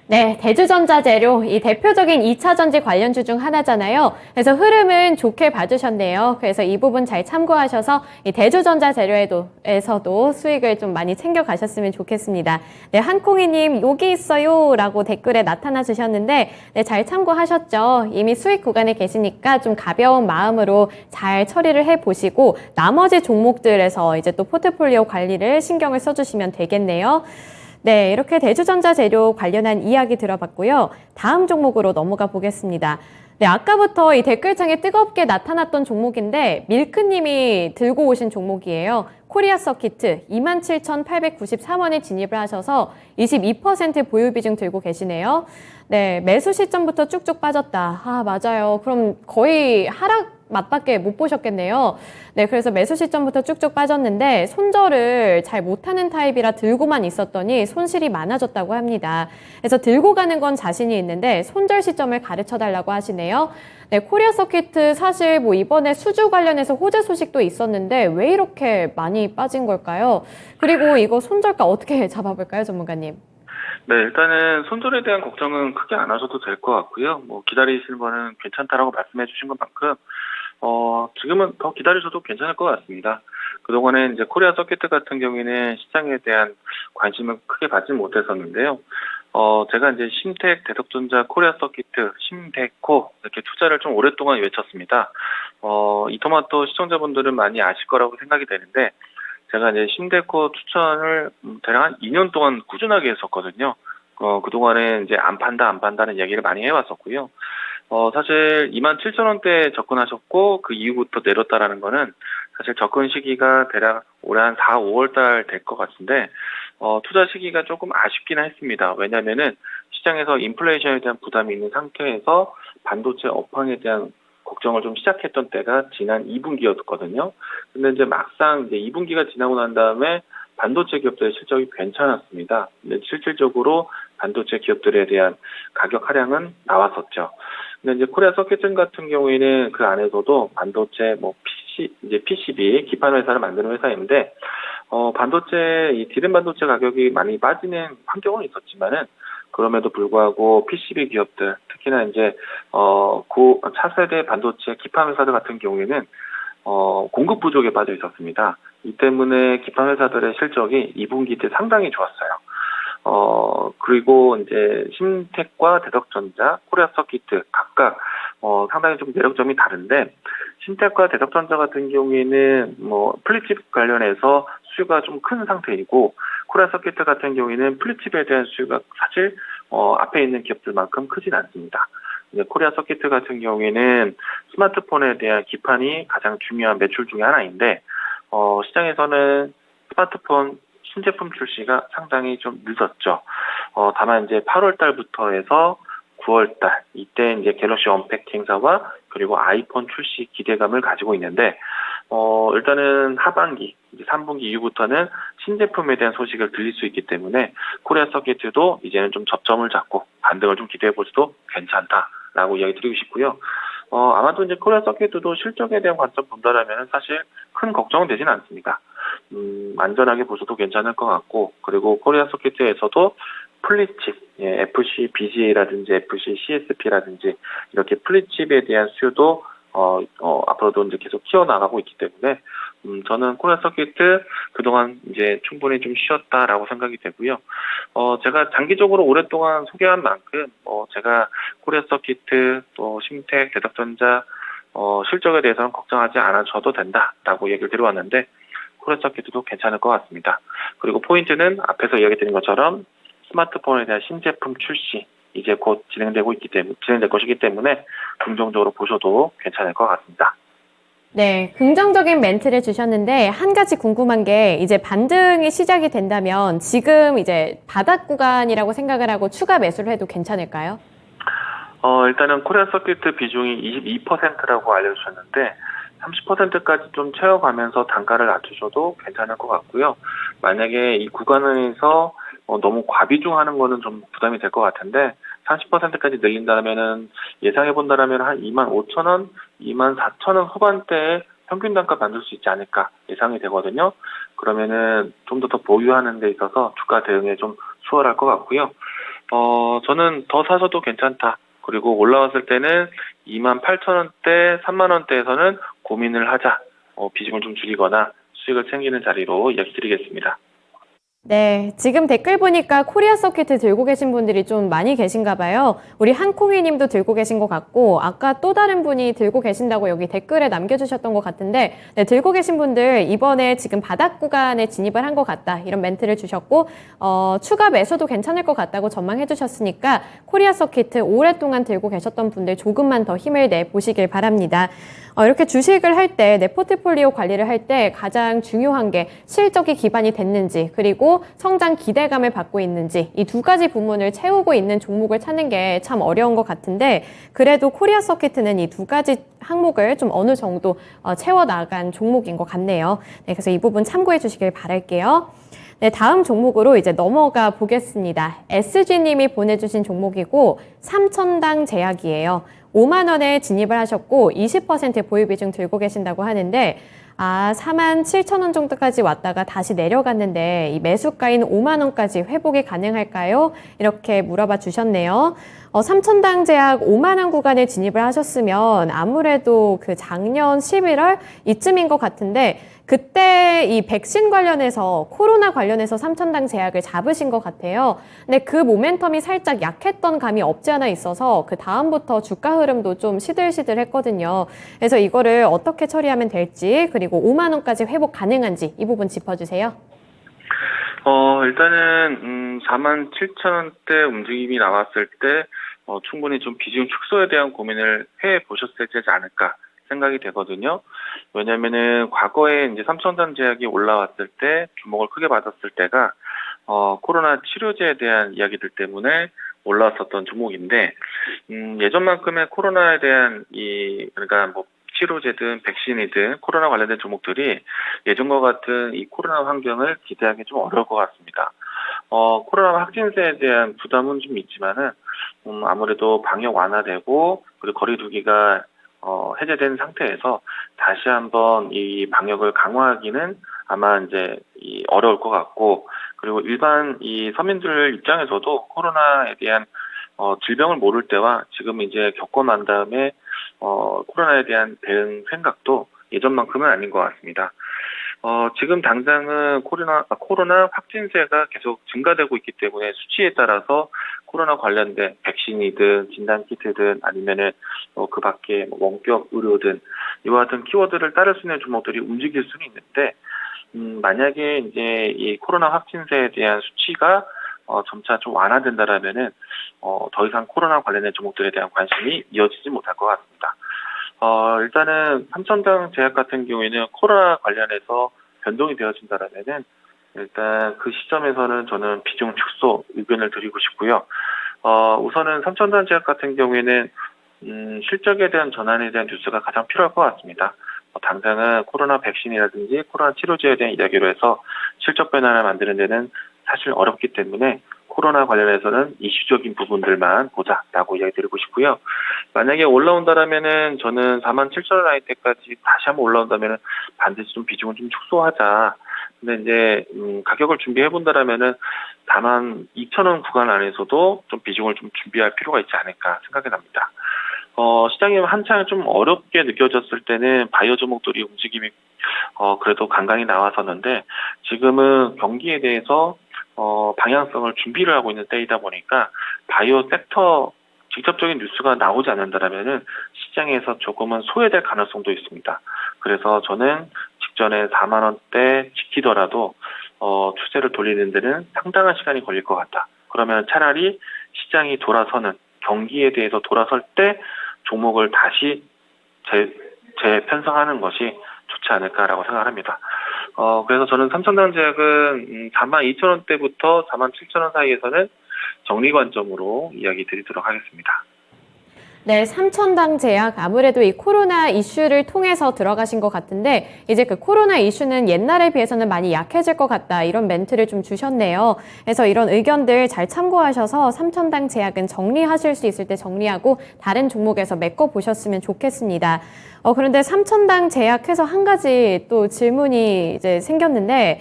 네, 대주전자재료, 이 대표적인 2차전지 관련주 중 하나잖아요. 그래서 흐름은 좋게 봐주셨네요. 그래서 이 부분 잘 참고하셔서 이 대주전자재료에서도 수익을 좀 많이 챙겨가셨으면 좋겠습니다. 네, 한콩이님 여기 있어요 라고 댓글에 나타나 주셨는데 네, 잘 참고하셨죠? 이미 수익 구간에 계시니까 좀 가벼운 마음으로 잘 처리를 해보시고 나머지 종목들에서 이제 또 포트폴리오 관리를 신경을 써주시면 되겠네요. 네, 이렇게 대주전자 재료 관련한 이야기 들어봤고요. 다음 종목으로 넘어가 보겠습니다. 네, 아까부터 이 댓글창에 뜨겁게 나타났던 종목인데 밀크님이 들고 오신 종목이에요. 코리아 서키트 27,893원에 진입을 하셔서 22% 보유 비중 들고 계시네요. 네, 매수 시점부터 쭉쭉 빠졌다. 맞아요. 그럼 거의 하락 맛밖에 못 보셨겠네요. 네, 그래서 매수 시점부터 쭉쭉 빠졌는데 손절을 잘 못하는 타입이라 들고만 있었더니 손실이 많아졌다고 합니다. 그래서 들고 가는 건 자신이 있는데 손절 시점을 가르쳐 달라고 하시네요. 네, 코리아 서키트 사실 뭐 이번에 수주 관련해서 호재 소식도 있었는데 왜 이렇게 많이 빠진 걸까요? 그리고 이거 손절가 어떻게 잡아볼까요, 전문가님? 네, 일단은 손절에 대한 걱정은 크게 안 하셔도 될 것 같고요. 뭐 기다리시는 거는 괜찮다라고 말씀해 주신 것만큼 지금은 더 기다리셔도 괜찮을 것 같습니다. 그동안에 이제 코리아 서키트 같은 경우에는 시장에 대한 관심을 크게 받지 못했었는데요. 제가 이제 심텍, 대덕전자, 코리아 서키트, 심데코 이렇게 투자를 좀 오랫동안 외쳤습니다. 이토마토 시청자분들은 많이 아실 거라고 생각이 되는데 제가 이제 심데코 추천을 대략 한 2년 동안 꾸준하게 했었거든요. 그동안에 이제 안 판다는 얘기를 많이 해왔었고요. 사실 27,000원대에 접근하셨고 그 이후부터 내렸다라는 거는 사실 접근 시기가 대략 올해 한 4, 5월달 될 것 같은데 투자 시기가 조금 아쉽긴 했습니다. 왜냐면은 시장에서 인플레이션에 대한 부담이 있는 상태에서 반도체 업황에 대한 걱정을 좀 시작했던 때가 지난 2분기였거든요. 근데 이제 막상 이제 2분기가 지나고 난 다음에 반도체 기업들의 실적이 괜찮았습니다. 근데 실질적으로 반도체 기업들에 대한 가격 하향은 나왔었죠. 근데 이제 코리아 서키트 같은 경우에는 그 안에서도 반도체 PCB 기판 회사를 만드는 회사인데 반도체 이 디램 반도체 가격이 많이 빠지는 환경은 있었지만은 그럼에도 불구하고 PCB 기업들 특히나 이제 차세대 반도체 기판 회사들 같은 경우에는 공급 부족에 빠져 있었습니다. 이 때문에 기판 회사들의 실적이 2분기 때 상당히 좋았어요. 그리고 이제 심텍과 대덕전자, 코리아 서키트 각각 상당히 좀 매력점이 다른데 심텍과 대덕전자 같은 경우에는 플립칩 관련해서 수요가 좀 큰 상태이고 코리아 서키트 같은 경우에는 플립칩에 대한 수요가 사실 앞에 있는 기업들만큼 크진 않습니다. 코리아 서키트 같은 경우에는 스마트폰에 대한 기판이 가장 중요한 매출 중에 하나인데 시장에서는 스마트폰 신제품 출시가 상당히 좀 늦었죠. 다만 이제 8월 달부터 해서 9월 달 이때 이제 갤럭시 언팩 행사와 그리고 아이폰 출시 기대감을 가지고 있는데 일단은 하반기 이제 3분기 이후부터는 신제품에 대한 소식을 들릴 수 있기 때문에 코리아 서킷도 이제는 좀 접점을 잡고 반등을 좀 기대해보셔도 괜찮다라고 이야기 드리고 싶고요. 아마도 이제 코리아 서킷도 실적에 대한 관점 본다라면 사실 큰 걱정은 되지는 않습니다. 안전하게 보셔도 괜찮을 것 같고, 그리고 코리아 서킷에서도 플립칩, FC, BGA라든지 FC, CSP라든지 이렇게 플립칩에 대한 수요도 앞으로도 이제 계속 키워나가고 있기 때문에 저는 코리아 서킷 그동안 이제 충분히 좀 쉬었다라고 생각이 되고요. 제가 장기적으로 오랫동안 소개한 만큼 제가 코리아 서킷 또 심텍, 대덕전자 실적에 대해서는 걱정하지 않아줘도 된다라고 얘기를 드려왔는데 코리아 서킷도 괜찮을 것 같습니다. 그리고 포인트는 앞에서 이야기 드린 것처럼 스마트폰에 대한 신제품 출시 이제 곧 진행될 것이기 때문에 긍정적으로 보셔도 괜찮을 것 같습니다. 네, 긍정적인 멘트를 주셨는데 한 가지 궁금한 게 이제 반등이 시작이 된다면 지금 이제 바닥 구간이라고 생각을 하고 추가 매수를 해도 괜찮을까요? 일단은 코리아 서킷 비중이 22%라고 알려주셨는데 30%까지 좀 채워가면서 단가를 낮추셔도 괜찮을 것 같고요. 만약에 이 구간에서 너무 과비중하는 거는 좀 부담이 될 것 같은데 30%까지 늘린다면은 예상해본다면 한 25,000원, 24,000원 후반대에 평균 단가 만들 수 있지 않을까 예상이 되거든요. 그러면은 좀 더 보유하는 데 있어서 주가 대응에 좀 수월할 것 같고요. 저는 더 사셔도 괜찮다. 그리고 올라왔을 때는 28,000원대, 30,000원대에서는 고민을 하자. 비중을 좀 줄이거나 수익을 챙기는 자리로 이야기 드리겠습니다. 네, 지금 댓글 보니까 코리아 서킷 들고 계신 분들이 좀 많이 계신가 봐요. 우리 한콩이 님도 들고 계신 것 같고 아까 또 다른 분이 들고 계신다고 여기 댓글에 남겨주셨던 것 같은데 네, 들고 계신 분들 이번에 지금 바닥 구간에 진입을 한 것 같다 이런 멘트를 주셨고 추가 매수도 괜찮을 것 같다고 전망해 주셨으니까 코리아 서킷 오랫동안 들고 계셨던 분들 조금만 더 힘을 내보시길 바랍니다. 이렇게 주식을 할 때 내 포트폴리오 관리를 할 때 가장 중요한 게 실적이 기반이 됐는지 그리고 성장 기대감을 받고 있는지 이 두 가지 부문을 채우고 있는 종목을 찾는 게 참 어려운 것 같은데 그래도 코리아 서킷은 이 두 가지 항목을 좀 어느 정도 채워나간 종목인 것 같네요. 네, 그래서 이 부분 참고해 주시길 바랄게요. 네, 다음 종목으로 이제 넘어가 보겠습니다. SG님이 보내주신 종목이고 3,000당 제약이에요. 5만 원에 진입을 하셨고 20% 보유 비중 들고 계신다고 하는데 47,000원 정도까지 왔다가 다시 내려갔는데 이 매수가인 5만 원까지 회복이 가능할까요? 이렇게 물어봐 주셨네요. 3,000당 제약 5만 원 구간에 진입을 하셨으면 아무래도 그 작년 11월 이쯤인 것 같은데 그때 이 백신 관련해서 코로나 관련해서 3,000당 제약을 잡으신 것 같아요. 근데 그 모멘텀이 살짝 약했던 감이 없지 않아 있어서 그 다음부터 주가 흐름도 좀 시들시들했거든요. 그래서 이거를 어떻게 처리하면 될지 그리고 5만 원까지 회복 가능한지 이 부분 짚어주세요. 일단은 47,000원대 움직임이 나왔을 때 충분히 좀 비중 축소에 대한 고민을 해보셨을 때지 않을까 생각이 되거든요. 왜냐면은 과거에 이제 3,000당 제약이 올라왔을 때 주목을 크게 받았을 때가 코로나 치료제에 대한 이야기들 때문에 올라왔었던 종목인데 예전만큼의 코로나에 대한 그러니까 뭐 치료제든 백신이든 코로나 관련된 종목들이 예전과 같은 이 코로나 환경을 기대하기 좀 어려울 것 같습니다. 코로나 확진세에 대한 부담은 좀 있지만은 아무래도 방역 완화되고 그리고 거리 두기가 해제된 상태에서 다시 한번 이 방역을 강화하기는 아마 이제 어려울 것 같고 그리고 일반 이 서민들 입장에서도 코로나에 대한 질병을 모를 때와 지금 이제 겪고 난 다음에 코로나에 대한 대응 생각도 예전만큼은 아닌 것 같습니다. 지금 당장은 코로나 확진세가 계속 증가되고 있기 때문에 수치에 따라서 코로나 관련된 백신이든 진단키트든 아니면은 그 밖에 원격 의료든 이와 같은 키워드를 따를 수 있는 종목들이 움직일 수는 있는데 만약에 이제 이 코로나 확진세에 대한 수치가 점차 좀 완화된다라면은 더 이상 코로나 관련된 종목들에 대한 관심이 이어지지 못할 것 같습니다. 일단은 3,000당 제약 같은 경우에는 코로나 관련해서 변동이 되어진다라면은 일단 그 시점에서는 저는 비중 축소 의견을 드리고 싶고요. 우선은 3,000당 제약 같은 경우에는 실적에 대한 전환에 대한 뉴스가 가장 필요할 것 같습니다. 당장은 코로나 백신이라든지 코로나 치료제에 대한 이야기로 해서 실적 변화를 만드는 데는 사실 어렵기 때문에 코로나 관련해서는 이슈적인 부분들만 보자라고 이야기 드리고 싶고요. 만약에 올라온다라면은 저는 47,000원 라인 때까지 다시 한번 올라온다면은 반드시 좀 비중을 좀 축소하자. 근데 이제 가격을 준비해 본다라면은 42,000원 구간 안에서도 좀 비중을 좀 준비할 필요가 있지 않을까 생각이 납니다. 시장이 한창 좀 어렵게 느껴졌을 때는 바이오 종목들이 움직임이 그래도 간간히 나왔었는데 지금은 경기에 대해서 방향성을 준비를 하고 있는 때이다 보니까 바이오 섹터 직접적인 뉴스가 나오지 않는다라면은 시장에서 조금은 소외될 가능성도 있습니다. 그래서 저는 직전에 4만 원대 지키더라도 추세를 돌리는 데는 상당한 시간이 걸릴 것 같다. 그러면 차라리 시장이 돌아서는 경기에 대해서 돌아설 때 종목을 다시 재편성하는 것이 좋지 않을까라고 생각합니다. 그래서 저는 삼천당제약은 42,000원대부터 47,000원 사이에서는 정리 관점으로 이야기 드리도록 하겠습니다. 네, 삼천당 제약 아무래도 이 코로나 이슈를 통해서 들어가신 것 같은데 이제 그 코로나 이슈는 옛날에 비해서는 많이 약해질 것 같다 이런 멘트를 좀 주셨네요. 그래서 이런 의견들 잘 참고하셔서 삼천당 제약은 정리하실 수 있을 때 정리하고 다른 종목에서 메꿔 보셨으면 좋겠습니다. 그런데 삼천당 제약해서 한 가지 또 질문이 이제 생겼는데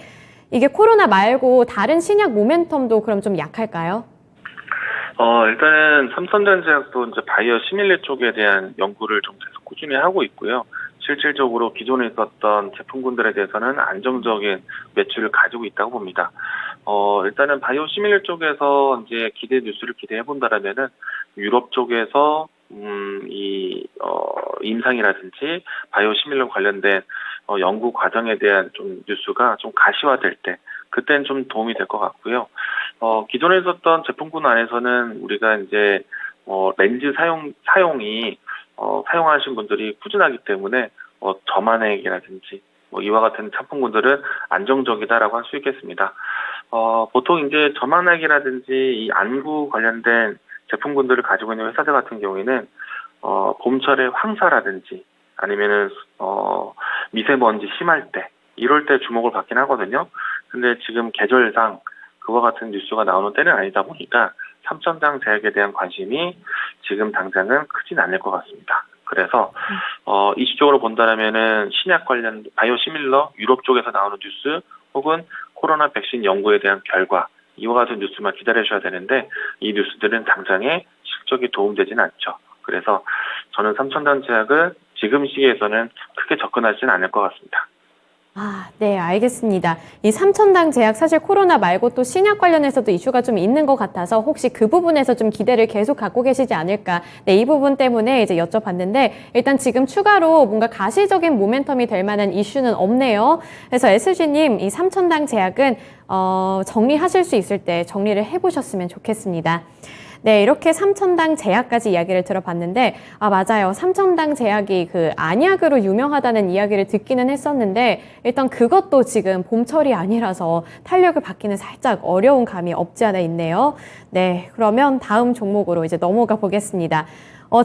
이게 코로나 말고 다른 신약 모멘텀도 그럼 좀 약할까요? 일단은 삼천전제약도 이제 바이오 시밀레 쪽에 대한 연구를 좀 계속 꾸준히 하고 있고요. 실질적으로 기존에 있었던 제품군들에 대해서는 안정적인 매출을 가지고 있다고 봅니다. 일단은 바이오 시밀레 쪽에서 이제 기대 뉴스를 기대해 본다라면은 유럽 쪽에서 임상이라든지 바이오 시밀레 관련된 연구 과정에 대한 좀 뉴스가 좀 가시화될 때 그때는 좀 도움이 될 것 같고요. 기존에 있었던 제품군 안에서는 우리가 이제 렌즈 사용이 사용하신 분들이 꾸준하기 때문에 저만액이라든지 이와 같은 상품군들은 안정적이다라고 할 수 있겠습니다. 보통 이제 저만액이라든지 이 안구 관련된 제품군들을 가지고 있는 회사들 같은 경우에는 봄철에 황사라든지 아니면은 미세먼지 심할 때 이럴 때 주목을 받긴 하거든요. 근데 지금 계절상 그와 같은 뉴스가 나오는 때는 아니다 보니까 삼천당 제약에 대한 관심이 지금 당장은 크진 않을 것 같습니다. 그래서 이슈적으로 본다면은 신약 관련 바이오 시밀러 유럽 쪽에서 나오는 뉴스 혹은 코로나 백신 연구에 대한 결과 이와 같은 뉴스만 기다려주셔야 되는데 이 뉴스들은 당장에 실적이 도움되지는 않죠. 그래서 저는 삼천당 제약은 지금 시기에서는 크게 접근하지는 않을 것 같습니다. 네, 알겠습니다. 이 삼천당 제약 사실 코로나 말고 또 신약 관련해서도 이슈가 좀 있는 것 같아서 혹시 그 부분에서 좀 기대를 계속 갖고 계시지 않을까. 네, 이 부분 때문에 이제 여쭤봤는데 일단 지금 추가로 뭔가 가시적인 모멘텀이 될 만한 이슈는 없네요. 그래서 SG님, 이 삼천당 제약은 정리하실 수 있을 때 정리를 해보셨으면 좋겠습니다. 네, 이렇게 삼천당 제약까지 이야기를 들어봤는데 맞아요. 삼천당 제약이 그 안약으로 유명하다는 이야기를 듣기는 했었는데 일단 그것도 지금 봄철이 아니라서 탄력을 받기는 살짝 어려운 감이 없지 않아 있네요. 네, 그러면 다음 종목으로 이제 넘어가 보겠습니다.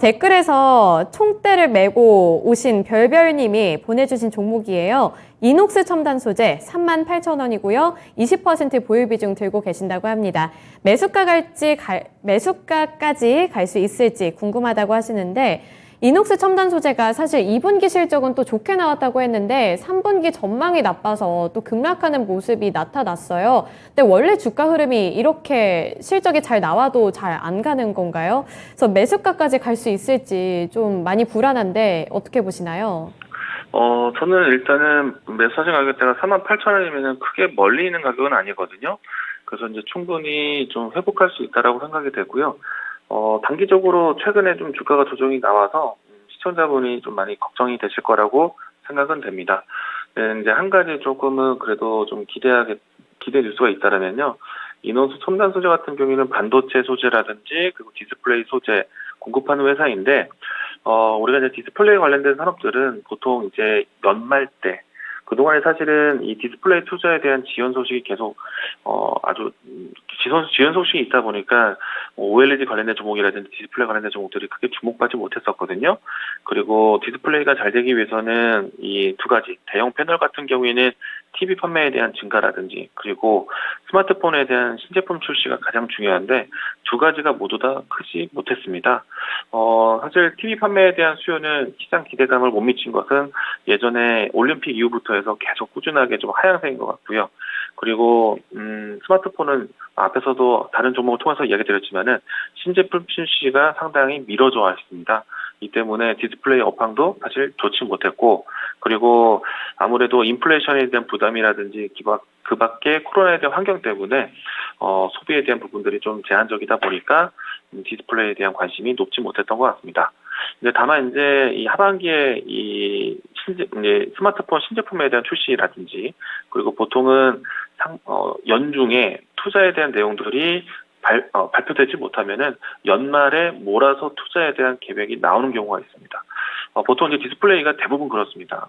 댓글에서 총대를 메고 오신 별별님이 보내주신 종목이에요. 이녹스 첨단 소재 38,000원이고요. 20% 보유 비중 들고 계신다고 합니다. 매수가까지 갈 수 있을지 궁금하다고 하시는데 이녹스 첨단 소재가 사실 2분기 실적은 또 좋게 나왔다고 했는데 3분기 전망이 나빠서 또 급락하는 모습이 나타났어요. 근데 원래 주가 흐름이 이렇게 실적이 잘 나와도 잘 안 가는 건가요? 그래서 매수가까지 갈 수 있을지 좀 많이 불안한데 어떻게 보시나요? 저는 일단은 매수하신 가격대가 48,000원이면 크게 멀리 있는 가격은 아니거든요. 그래서 이제 충분히 좀 회복할 수 있다라고 생각이 되고요. 단기적으로 최근에 좀 주가가 조정이 나와서 시청자분이 좀 많이 걱정이 되실 거라고 생각은 됩니다. 네, 이제 한 가지 조금은 그래도 좀 기대 뉴스가 있다라면요. 이녹스 첨단 소재 같은 경우에는 반도체 소재라든지 그리고 디스플레이 소재 공급하는 회사인데 우리가 이제 디스플레이 관련된 산업들은 보통 이제 연말 때 그동안에 사실은 이 디스플레이 투자에 대한 지연 소식이 계속 아주 지연 소식이 있다 보니까 OLED 관련된 종목이라든지 디스플레이 관련된 종목들이 크게 주목받지 못했었거든요. 그리고 디스플레이가 잘 되기 위해서는 이 두 가지 대형 패널 같은 경우에는 TV 판매에 대한 증가라든지 그리고 스마트폰에 대한 신제품 출시가 가장 중요한데 두 가지가 모두 다 크지 못했습니다. 사실 TV 판매에 대한 수요는 시장 기대감을 못 미친 것은 예전에 올림픽 이후부터 해서 계속 꾸준하게 좀 하향세인 것 같고요. 그리고 스마트폰은 앞에서도 다른 종목을 통해서 이야기 드렸지만은 신제품 출시가 상당히 미뤄져 왔습니다. 이 때문에 디스플레이 업황도 사실 좋지 못했고 그리고 아무래도 인플레이션에 대한 부담이라든지 그 밖에 코로나에 대한 환경 때문에 소비에 대한 부분들이 좀 제한적이다 보니까 디스플레이에 대한 관심이 높지 못했던 것 같습니다. 이제 다만 이제 이 하반기에 이제 스마트폰 신제품에 대한 출시라든지 그리고 보통은 연중에 투자에 대한 내용들이 발표되지 못하면은 연말에 몰아서 투자에 대한 계획이 나오는 경우가 있습니다. 보통 이제 디스플레이가 대부분 그렇습니다.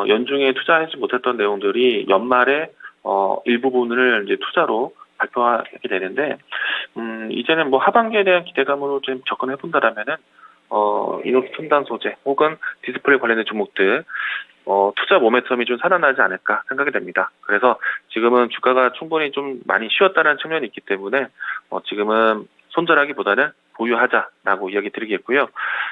연중에 투자하지 못했던 내용들이 연말에 일부분을 이제 투자로 발표하게 되는데, 이제는 하반기에 대한 기대감으로 좀 접근해 본다라면은, 이노스 첨단 소재 혹은 디스플레이 관련된 종목들, 투자 모멘텀이 좀 살아나지 않을까 생각이 됩니다. 그래서 지금은 주가가 충분히 좀 많이 쉬었다는 측면이 있기 때문에, 지금은 손절하기보다는 보유하자라고 이야기 드리겠고요.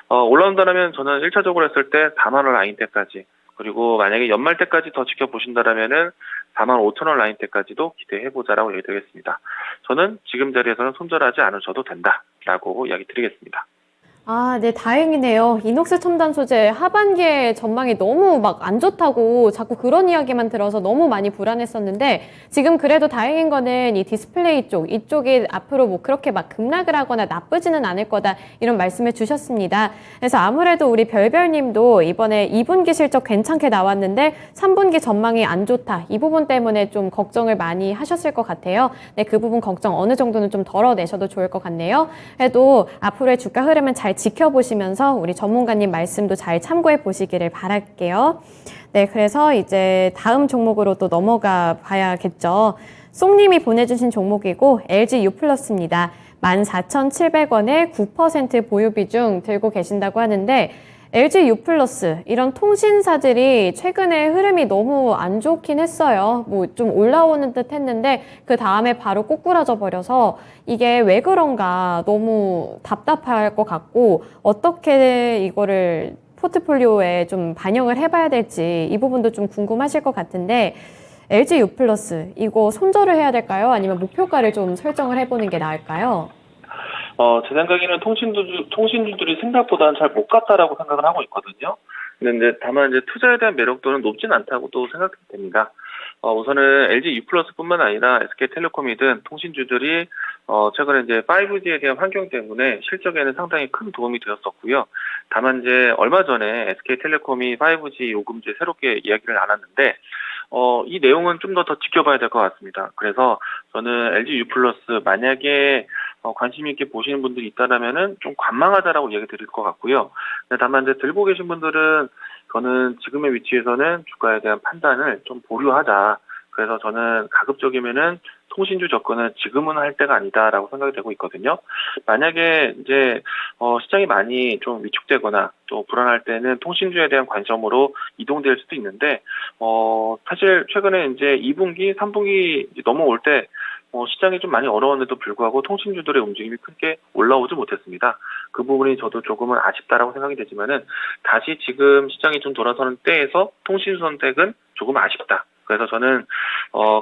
올라온다면 저는 1차적으로 했을 때 4만 원 라인 때까지, 그리고 만약에 연말 때까지 더 지켜보신다라면은 4만 5천 원 라인 때까지도 기대해보자라고 이야기 드리겠습니다. 저는 지금 자리에서는 손절하지 않으셔도 된다라고 이야기 드리겠습니다. 아, 네, 다행이네요. 이녹스 첨단 소재 하반기에 전망이 너무 막 안 좋다고 자꾸 그런 이야기만 들어서 너무 많이 불안했었는데 지금 그래도 다행인 거는 이 디스플레이 이쪽이 앞으로 뭐 그렇게 막 급락을 하거나 나쁘지는 않을 거다 이런 말씀을 주셨습니다. 그래서 아무래도 우리 별별님도 이번에 2분기 실적 괜찮게 나왔는데 3분기 전망이 안 좋다. 이 부분 때문에 좀 걱정을 많이 하셨을 것 같아요. 네, 그 부분 걱정 어느 정도는 좀 덜어내셔도 좋을 것 같네요. 그래도 앞으로의 주가 흐름은 잘 지켜보시면서 우리 전문가님 말씀도 잘 참고해 보시기를 바랄게요. 네, 그래서 이제 다음 종목으로 또 넘어가 봐야겠죠. 송님이 보내주신 종목이고 LG U+입니다. 14,700원에 9% 보유 비중 들고 계신다고 하는데 LG U+, 이런 통신사들이 최근에 흐름이 너무 안 좋긴 했어요. 좀 올라오는 듯 했는데 그 다음에 바로 꼬꾸라져 버려서 이게 왜 그런가 너무 답답할 것 같고 어떻게 이거를 포트폴리오에 좀 반영을 해봐야 될지 이 부분도 좀 궁금하실 것 같은데 LG U+, 이거 손절을 해야 될까요? 아니면 목표가를 좀 설정을 해보는 게 나을까요? 제 생각에는 통신주들이 생각보다는 잘 못 갔다라고 생각을 하고 있거든요. 근데 다만 이제 투자에 대한 매력도는 높진 않다고도 생각이 됩니다. 우선은 LG U+뿐만 아니라 SK텔레콤이든 통신주들이 최근에 이제 5G에 대한 환경 때문에 실적에는 상당히 큰 도움이 되었었고요. 다만 이제 얼마 전에 SK텔레콤이 5G 요금제 새롭게 이야기를 나눴는데 이 내용은 좀 더 지켜봐야 될 것 같습니다. 그래서 저는 LG U+ 만약에 관심 있게 보시는 분들이 있다라면은 좀 관망하자라고 이야기 드릴 것 같고요. 다만 이제 들고 계신 분들은 저는 지금의 위치에서는 주가에 대한 판단을 좀 보류하자. 그래서 저는 가급적이면은 통신주 접근은 지금은 할 때가 아니다라고 생각이 되고 있거든요. 만약에 이제 시장이 많이 좀 위축되거나 또 불안할 때는 통신주에 대한 관점으로 이동될 수도 있는데 사실 최근에 이제 2분기, 3분기 넘어올 때 시장이 좀 많이 어려웠는데도 불구하고 통신주들의 움직임이 크게 올라오지 못했습니다. 그 부분이 저도 조금은 아쉽다라고 생각이 되지만은 다시 지금 시장이 좀 돌아서는 때에서 통신주 선택은 조금 아쉽다. 그래서 저는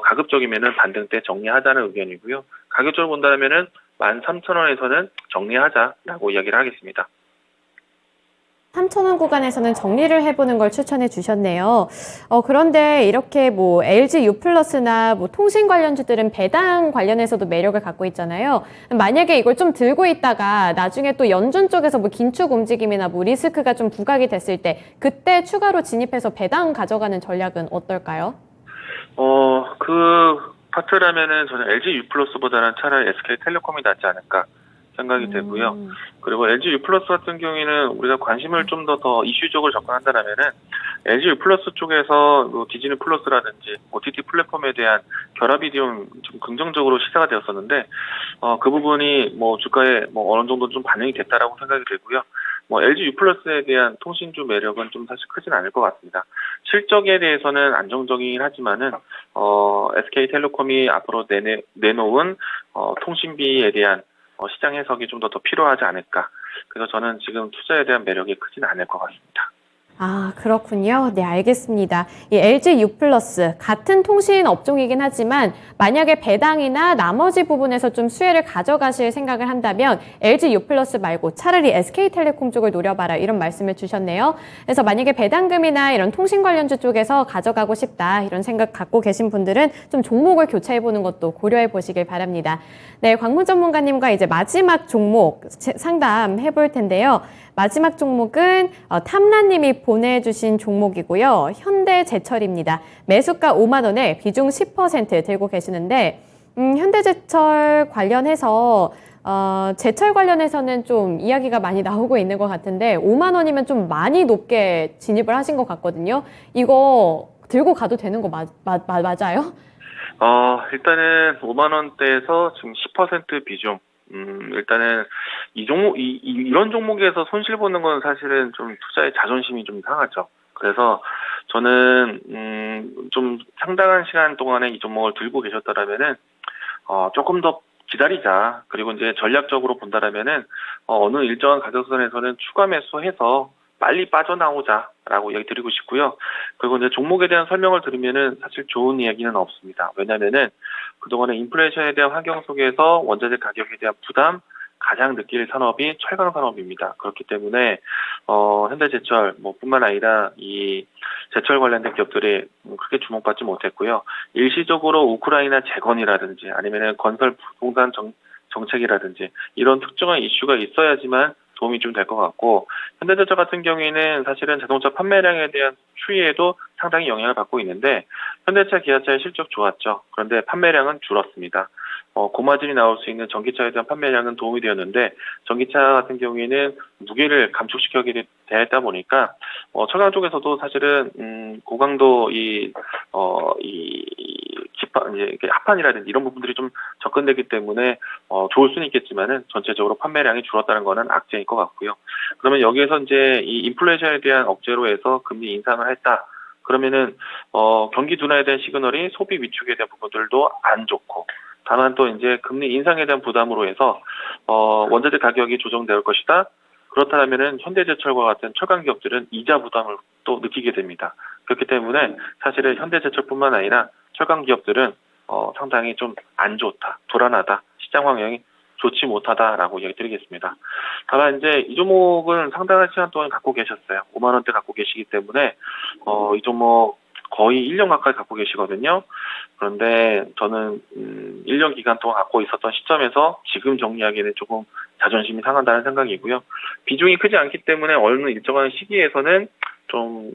가급적이면은 반등 때 정리하자는 의견이고요. 가격적으로 본다면은 13,000원에서는 정리하자라고 이야기를 하겠습니다. 3,000원 구간에서는 정리를 해보는 걸 추천해 주셨네요. 그런데 이렇게 LG U+나 통신 관련주들은 배당 관련해서도 매력을 갖고 있잖아요. 만약에 이걸 좀 들고 있다가 나중에 또 연준 쪽에서 긴축 움직임이나 리스크가 좀 부각이 됐을 때 그때 추가로 진입해서 배당 가져가는 전략은 어떨까요? 그 파트라면은 저는 LG U+보다는 차라리 SK텔레콤이 낫지 않을까 생각이 되고요. 그리고 LG U+ 같은 경우에는 우리가 관심을 좀 더 이슈적으로 접근한다면은 LG U 플러스 쪽에서 디즈니 플러스라든지 OTT 플랫폼에 대한 결합이 좀 긍정적으로 시사가 되었었는데 그 부분이 뭐 주가에 뭐 어느 정도 좀 반영이 됐다라고 생각이 되고요. 뭐 LG U 플러스에 대한 통신주 매력은 좀 사실 크진 않을 것 같습니다. 실적에 대해서는 안정적이긴 하지만은 SK텔레콤이 앞으로 내놓은 통신비에 대한 시장 해석이 좀 더 필요하지 않을까. 그래서 저는 지금 투자에 대한 매력이 크진 않을 것 같습니다. 아, 그렇군요. 네, 알겠습니다. 이 LG U 플러스 같은 통신 업종이긴 하지만 만약에 배당이나 나머지 부분에서 좀 수혜를 가져가실 생각을 한다면 LG U 플러스 말고 차라리 SK텔레콤 쪽을 노려봐라 이런 말씀을 주셨네요. 그래서 만약에 배당금이나 이런 통신 관련주 쪽에서 가져가고 싶다 이런 생각 갖고 계신 분들은 좀 종목을 교체해보는 것도 고려해 보시길 바랍니다. 네, 광문 전문가님과 이제 마지막 종목 상담해 볼 텐데요. 마지막 종목은 탐라님이 보내주신 종목이고요. 현대제철입니다. 매수가 5만 원에 비중 10% 들고 계시는데 현대제철 관련해서 제철 관련해서는 좀 이야기가 많이 나오고 있는 것 같은데 5만 원이면 좀 많이 높게 진입을 하신 것 같거든요. 이거 들고 가도 되는 거 맞아요? 일단은 5만 원대에서 지금 10% 비중. 일단은 이런 종목에서 손실 보는 건 사실은 좀 투자의 자존심이 좀 상하죠. 그래서 저는 좀 상당한 시간 동안에 이 종목을 들고 계셨더라면은 조금 더 기다리자. 그리고 이제 전략적으로 본다라면은 어느 일정한 가격선에서는 추가 매수해서 빨리 빠져나오자라고 얘기 드리고 싶고요. 그리고 이제 종목에 대한 설명을 들으면은 사실 좋은 이야기는 없습니다. 왜냐면은 그동안에 인플레이션에 대한 환경 속에서 원자재 가격에 대한 부담 가장 느낄 산업이 철강 산업입니다. 그렇기 때문에 현대제철 뿐만 아니라 이 제철 관련된 기업들이 크게 주목받지 못했고요. 일시적으로 우크라이나 재건이라든지 아니면은 건설 부동산 정책이라든지 이런 특정한 이슈가 있어야지만 도움이 좀 될 것 같고, 현대제철 같은 경우에는 사실은 자동차 판매량에 대한 추이에도 상당히 영향을 받고 있는데, 현대차, 기아차의 실적 좋았죠. 그런데 판매량은 줄었습니다. 고마진이 나올 수 있는 전기차에 대한 판매량은 도움이 되었는데, 전기차 같은 경우에는 무게를 감축시키게 되었다 보니까 철강 쪽에서도 사실은 고강도 합판이라든지 이런 부분들이 좀 접근되기 때문에 좋을 수는 있겠지만은 전체적으로 판매량이 줄었다는 거는 악재일 것 같고요. 그러면 여기에서 이제 이 인플레이션에 대한 억제로 해서 금리 인상을 했다. 그러면은 경기 둔화에 대한 시그널이 소비 위축에 대한 부분들도 안 좋고, 다만 또 이제 금리 인상에 대한 부담으로 해서 원자재 가격이 조정될 것이다. 그렇다면은 현대제철과 같은 철강 기업들은 이자 부담을 또 느끼게 됩니다. 그렇기 때문에 사실은 현대제철뿐만 아니라 철강 기업들은 상당히 좀 안 좋다, 불안하다, 시장 환경이 좋지 못하다라고 얘기드리겠습니다. 다만 이제 이 종목은 상당한 시간 동안 갖고 계셨어요. 5만 원대 갖고 계시기 때문에 이 종목 거의 1년 가까이 갖고 계시거든요. 그런데 저는 1년 기간 동안 갖고 있었던 시점에서 지금 정리하기에는 조금 자존심이 상한다는 생각이고요. 비중이 크지 않기 때문에 어느 일정한 시기에서는 좀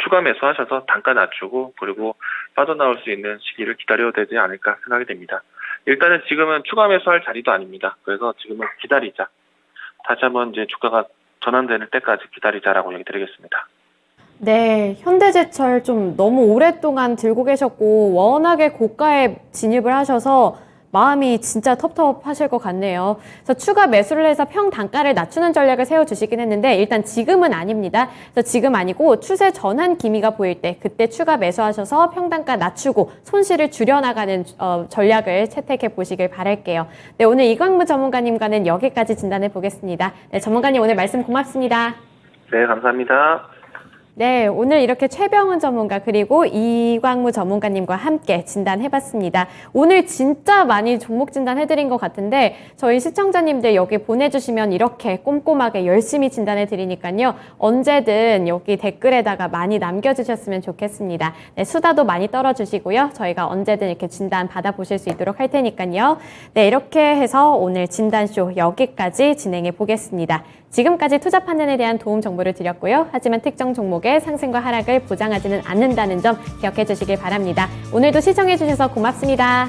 추가 매수하셔서 단가 낮추고 그리고 빠져나올 수 있는 시기를 기다려야 되지 않을까 생각이 됩니다. 일단은 지금은 추가 매수할 자리도 아닙니다. 그래서 지금은 기다리자. 다시 한번 이제 주가가 전환되는 때까지 기다리자라고 얘기 드리겠습니다. 네, 현대제철 좀 너무 오랫동안 들고 계셨고 워낙에 고가에 진입을 하셔서 마음이 진짜 텁텁하실 것 같네요. 그래서 추가 매수를 해서 평 단가를 낮추는 전략을 세워주시긴 했는데 일단 지금은 아닙니다. 그래서 지금 아니고 추세 전환 기미가 보일 때 그때 추가 매수하셔서 평 단가 낮추고 손실을 줄여나가는 전략을 채택해 보시길 바랄게요. 네, 오늘 이광무 전문가님과는 여기까지 진단해 보겠습니다. 네, 전문가님 오늘 말씀 고맙습니다. 네, 감사합니다. 네, 오늘 이렇게 최병훈 전문가 그리고 이광무 전문가님과 함께 진단해봤습니다. 오늘 진짜 많이 종목 진단해드린 것 같은데 저희 시청자님들 여기 보내주시면 이렇게 꼼꼼하게 열심히 진단해드리니까요. 언제든 여기 댓글에다가 많이 남겨주셨으면 좋겠습니다. 네, 수다도 많이 떨어주시고요. 저희가 언제든 이렇게 진단 받아보실 수 있도록 할 테니까요. 네, 이렇게 해서 오늘 진단쇼 여기까지 진행해 보겠습니다. 지금까지 투자 판단에 대한 도움 정보를 드렸고요. 하지만 특정 종목의 상승과 하락을 보장하지는 않는다는 점 기억해 주시길 바랍니다. 오늘도 시청해 주셔서 고맙습니다.